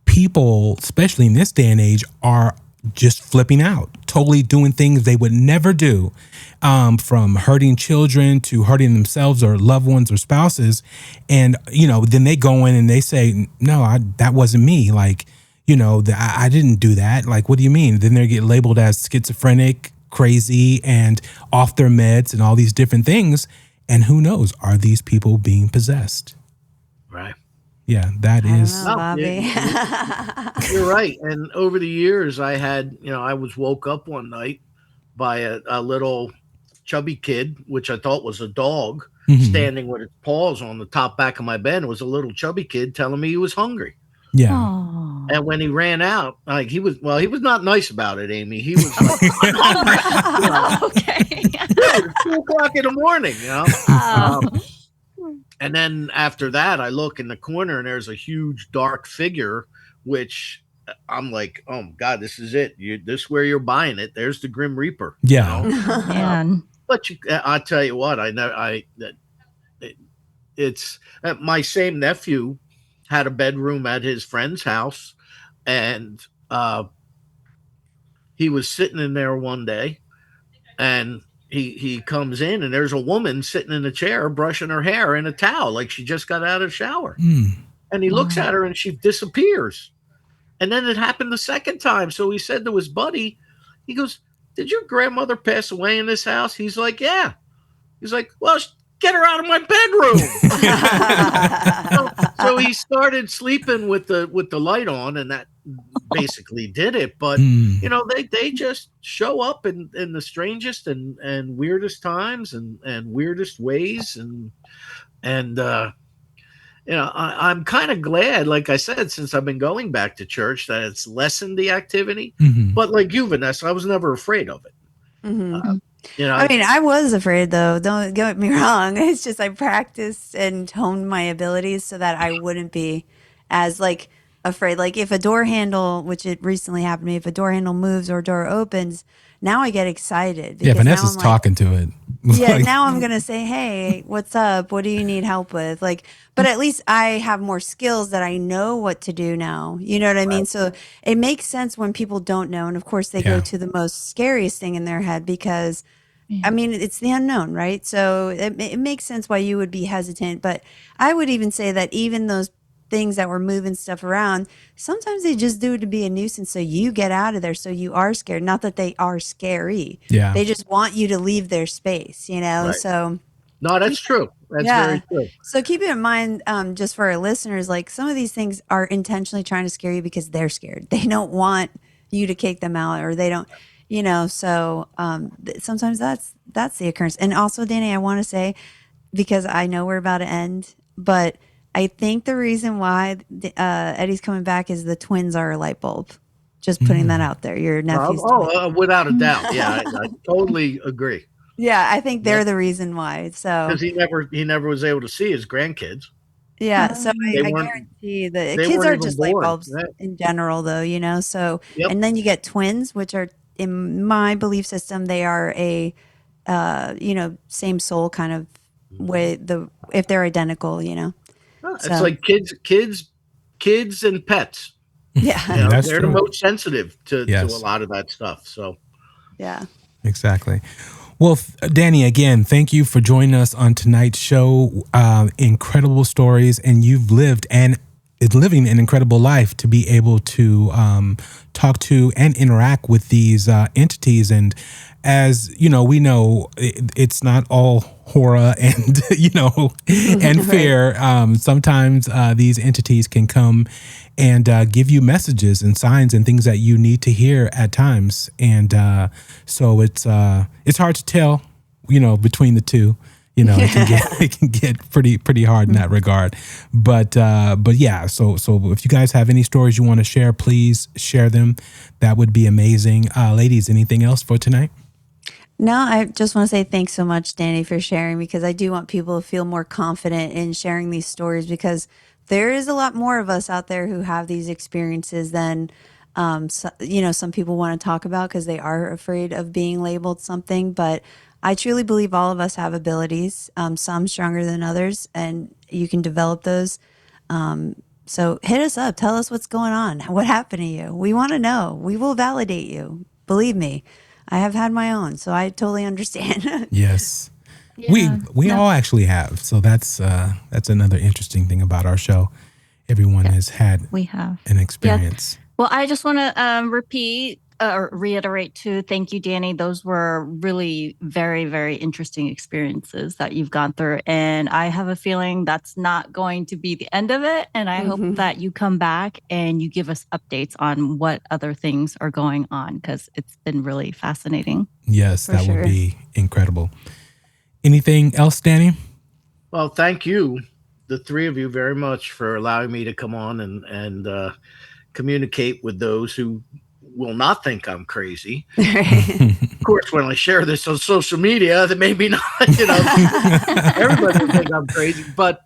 [SPEAKER 3] people, especially in this day and age, are just flipping out, totally doing things they would never do, from hurting children to hurting themselves or loved ones or spouses. And, then they go in and they say, no, that wasn't me. Like, I didn't do that. Like, what do you mean? Then they get labeled as schizophrenic, crazy, and off their meds and all these different things. And who knows, are these people being possessed?
[SPEAKER 6] Right.
[SPEAKER 3] Yeah, that is.
[SPEAKER 4] I don't know, Bobby.
[SPEAKER 6] You're right. And over the years, I was woke up one night by a little chubby kid, which I thought was a dog, standing with its paws on the top back of my bed. It was a little chubby kid telling me he was hungry.
[SPEAKER 3] Yeah.
[SPEAKER 5] Oh.
[SPEAKER 6] And when he ran out, like he was not nice about it, Amy. He was like, I'm hungry.
[SPEAKER 5] Okay.
[SPEAKER 6] It was 2:00 in the morning,
[SPEAKER 5] Oh.
[SPEAKER 6] And then after that, I look in the corner and there's a huge dark figure, which I'm like, oh God, this is it. This is where you're buying it. There's the Grim Reaper.
[SPEAKER 3] Yeah.
[SPEAKER 5] Man.
[SPEAKER 6] But I tell you what, it's my same nephew had a bedroom at his friend's house, and he was sitting in there one day, and he comes in and there's a woman sitting in a chair brushing her hair in a towel like she just got out of the shower. And he looks at her and she disappears. And then it happened the second time. So he said to his buddy, he goes, did your grandmother pass away in this house? He's like, yeah. He's like, well, get her out of my bedroom. so he started sleeping with the light on, and that basically did it. But they just show up in the strangest and weirdest times and weirdest ways, and I'm kind of glad, like I said, since I've been going back to church, that it's lessened the activity. But like you, Vanessa, I was never afraid of it.
[SPEAKER 4] I mean, I was afraid, though. Don't get me wrong. It's just I practiced and honed my abilities so that I wouldn't be as like afraid. Like if a door handle, which it recently happened to me, if a door handle moves or a door opens, now I get excited.
[SPEAKER 3] Yeah,
[SPEAKER 4] because
[SPEAKER 3] Vanessa's
[SPEAKER 4] now I'm
[SPEAKER 3] talking to it.
[SPEAKER 4] Yeah, now I'm gonna say, hey, what's up? What do you need help with? Like, but at least I have more skills that I know what to do now. You know what I mean? So it makes sense when people don't know, and of course they go to the most scariest thing in their head because, I mean, it's the unknown, right? So it makes sense why you would be hesitant. But I would even say that even those things that were moving stuff around, sometimes they just do it to be a nuisance, so you get out of there, so you are scared. Not that they are scary.
[SPEAKER 3] Yeah.
[SPEAKER 4] They just want you to leave their space,
[SPEAKER 6] Right.
[SPEAKER 4] So
[SPEAKER 6] No, that's true. That's very true.
[SPEAKER 4] So keep it in mind, just for our listeners, like some of these things are intentionally trying to scare you because they're scared. They don't want you to kick them out, or they don't, so sometimes that's the occurrence. And also, Danny, I want to say, because I know we're about to end, but I think the reason why Eddie's coming back is the twins are a light bulb. Just putting that out there. Your nephew's twins.
[SPEAKER 6] Without a doubt. Yeah, I totally agree.
[SPEAKER 4] Yeah, I think they're the reason why. So
[SPEAKER 6] Because he never was able to see his grandkids.
[SPEAKER 4] yeah, so
[SPEAKER 6] They
[SPEAKER 4] I
[SPEAKER 6] weren't-
[SPEAKER 4] guarantee that
[SPEAKER 6] they
[SPEAKER 4] kids
[SPEAKER 6] weren't
[SPEAKER 4] are
[SPEAKER 6] even
[SPEAKER 4] just light
[SPEAKER 6] born.
[SPEAKER 4] bulbs
[SPEAKER 6] Yeah.
[SPEAKER 4] in general, though. So
[SPEAKER 6] Yep.
[SPEAKER 4] and then you get twins, which are in my belief system, they are a same soul kind of way. If they're identical.
[SPEAKER 6] It's
[SPEAKER 4] So-
[SPEAKER 6] like kids and pets.
[SPEAKER 4] Yeah,
[SPEAKER 3] That's
[SPEAKER 6] they're
[SPEAKER 3] true.
[SPEAKER 6] the most sensitive to
[SPEAKER 3] Yes.
[SPEAKER 6] a lot of that stuff. So
[SPEAKER 4] yeah.
[SPEAKER 3] Exactly. Well, Danny, again, thank you for joining us on tonight's show. Incredible stories, and you've lived and is living an incredible life to be able to talk to and interact with these entities. And as you know, we know it's not all horror and and fear. Sometimes these entities can come and give you messages and signs and things that you need to hear at times. And so it's hard to tell, between the two. It can get pretty hard in that regard. But yeah, so if you guys have any stories you want to share, please share them. That would be amazing. Ladies, anything else for tonight?
[SPEAKER 4] No, I just want to say thanks so much, Danny, for sharing, because I do want people to feel more confident in sharing these stories, because there is a lot more of us out there who have these experiences than some people want to talk about because they are afraid of being labeled something. But I truly believe all of us have abilities, some stronger than others, and you can develop those. So hit us up. Tell us what's going on. What happened to you? We want to know. We will validate you. Believe me, I have had my own, so I totally understand.
[SPEAKER 3] Yes.
[SPEAKER 5] Yeah.
[SPEAKER 3] We all actually have. So that's another interesting thing about our show. Everyone has had
[SPEAKER 5] We have
[SPEAKER 3] an experience.
[SPEAKER 5] Well, I just want to reiterate too. Thank you, Danny. Those were really very, very interesting experiences that you've gone through. And I have a feeling that's not going to be the end of it. And I hope that you come back and you give us updates on what other things are going on, because it's been really fascinating.
[SPEAKER 3] Yes, that
[SPEAKER 4] sure.
[SPEAKER 3] would be incredible. Anything else, Danny?
[SPEAKER 6] well, thank you, the three of you, very much for allowing me to come on and communicate with those who will not think I'm crazy. Of course, when I share this on social media, that maybe not, everybody will think I'm crazy. But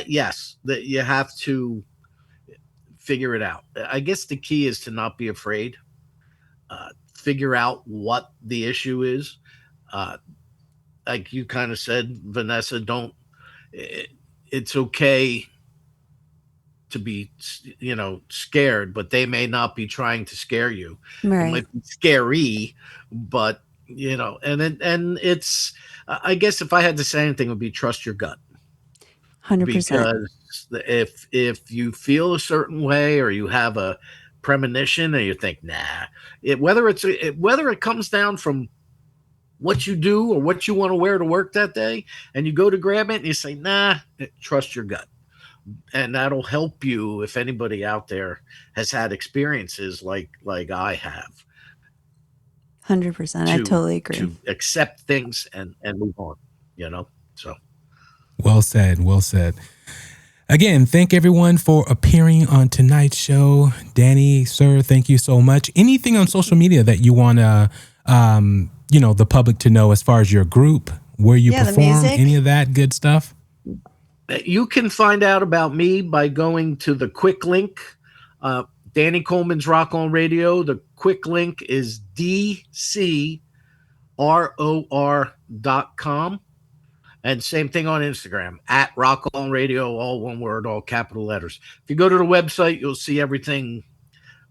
[SPEAKER 6] yes, that you have to figure it out. I guess the key is to not be afraid. Figure out what the issue is. Like you kind of said, Vanessa, it's okay to be, scared, but they may not be trying to scare you. It
[SPEAKER 4] Right.
[SPEAKER 6] might be scary, but and it's, I guess if I had to say anything, it would be trust your gut.
[SPEAKER 4] 100%.
[SPEAKER 6] Because if you feel a certain way, or you have a premonition, and you think, nah, whether it comes down from what you do or what you want to wear to work that day, and you go to grab it and you say, nah, trust your gut. And that'll help you if anybody out there has had experiences like I have.
[SPEAKER 4] 100%. I totally agree.
[SPEAKER 6] To accept things and move on, so.
[SPEAKER 3] Well said. Well said. Again, thank everyone for appearing on tonight's show. Danny, sir, thank you so much. Anything on social media that you want to, the public to know as far as your group, where you
[SPEAKER 4] Yeah, the
[SPEAKER 3] perform,
[SPEAKER 4] music.
[SPEAKER 3] any of that good stuff?
[SPEAKER 6] You can find out about me by going to the quick link, Danny Coleman's Rock On Radio. The quick link is DCROR.com. And same thing on Instagram, at Rock On Radio, all one word, all capital letters. If you go to the website, you'll see everything.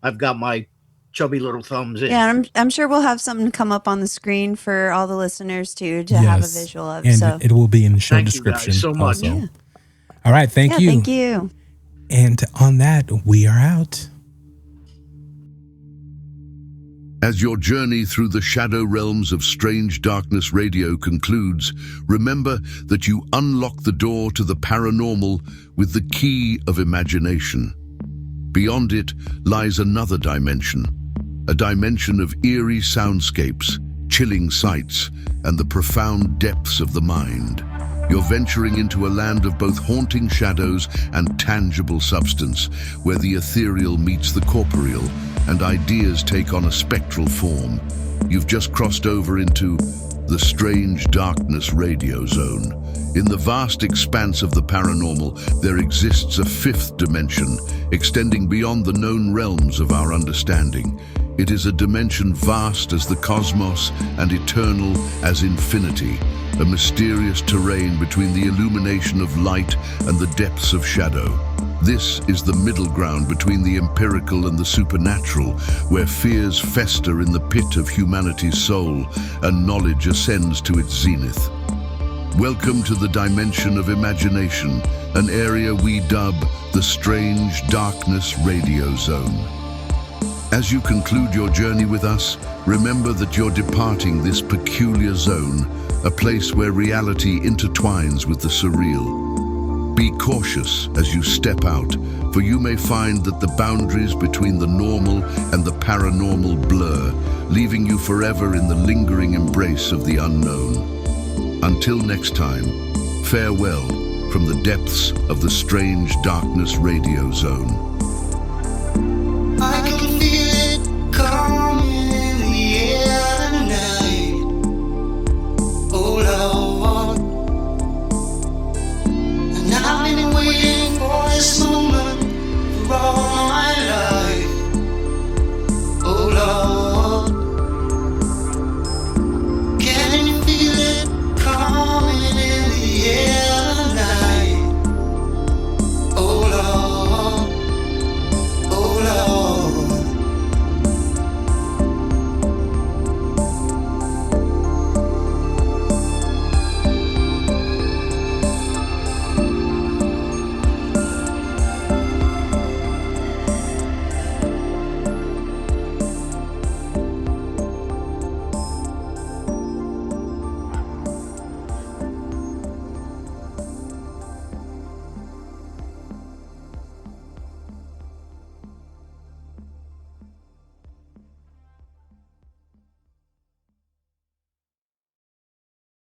[SPEAKER 6] I've got my chubby little thumbs in.
[SPEAKER 4] Yeah, and I'm sure we'll have something come up on the screen for all the listeners too to have a visual of.
[SPEAKER 3] And
[SPEAKER 4] So
[SPEAKER 3] it will be in the show
[SPEAKER 6] Thank you guys
[SPEAKER 3] description
[SPEAKER 6] so much.
[SPEAKER 3] also.
[SPEAKER 4] Yeah.
[SPEAKER 3] All right. Thank you.
[SPEAKER 4] Thank you.
[SPEAKER 3] And on that, we are out.
[SPEAKER 1] As your journey through the shadow realms of Strange Darkness Radio concludes, remember that you unlock the door to the paranormal with the key of imagination. Beyond it lies another dimension, a dimension of eerie soundscapes, chilling sights, and the profound depths of the mind. You're venturing into a land of both haunting shadows and tangible substance, where the ethereal meets the corporeal, and ideas take on a spectral form. You've just crossed over into the Strange Darkness Radio Zone. In the vast expanse of the paranormal, there exists a fifth dimension, extending beyond the known realms of our understanding. It is a dimension vast as the cosmos and eternal as infinity, a mysterious terrain between the illumination of light and the depths of shadow. This is the middle ground between the empirical and the supernatural, where fears fester in the pit of humanity's soul and knowledge ascends to its zenith. Welcome to the dimension of imagination, an area we dub the Strange Darkness Radio Zone. As you conclude your journey with us, remember that you're departing this peculiar zone, a place where reality intertwines with the surreal. Be cautious as you step out, for you may find that the boundaries between the normal and the paranormal blur, leaving you forever in the lingering embrace of the unknown. Until next time, farewell from the depths of the Strange Darkness Radio Zone.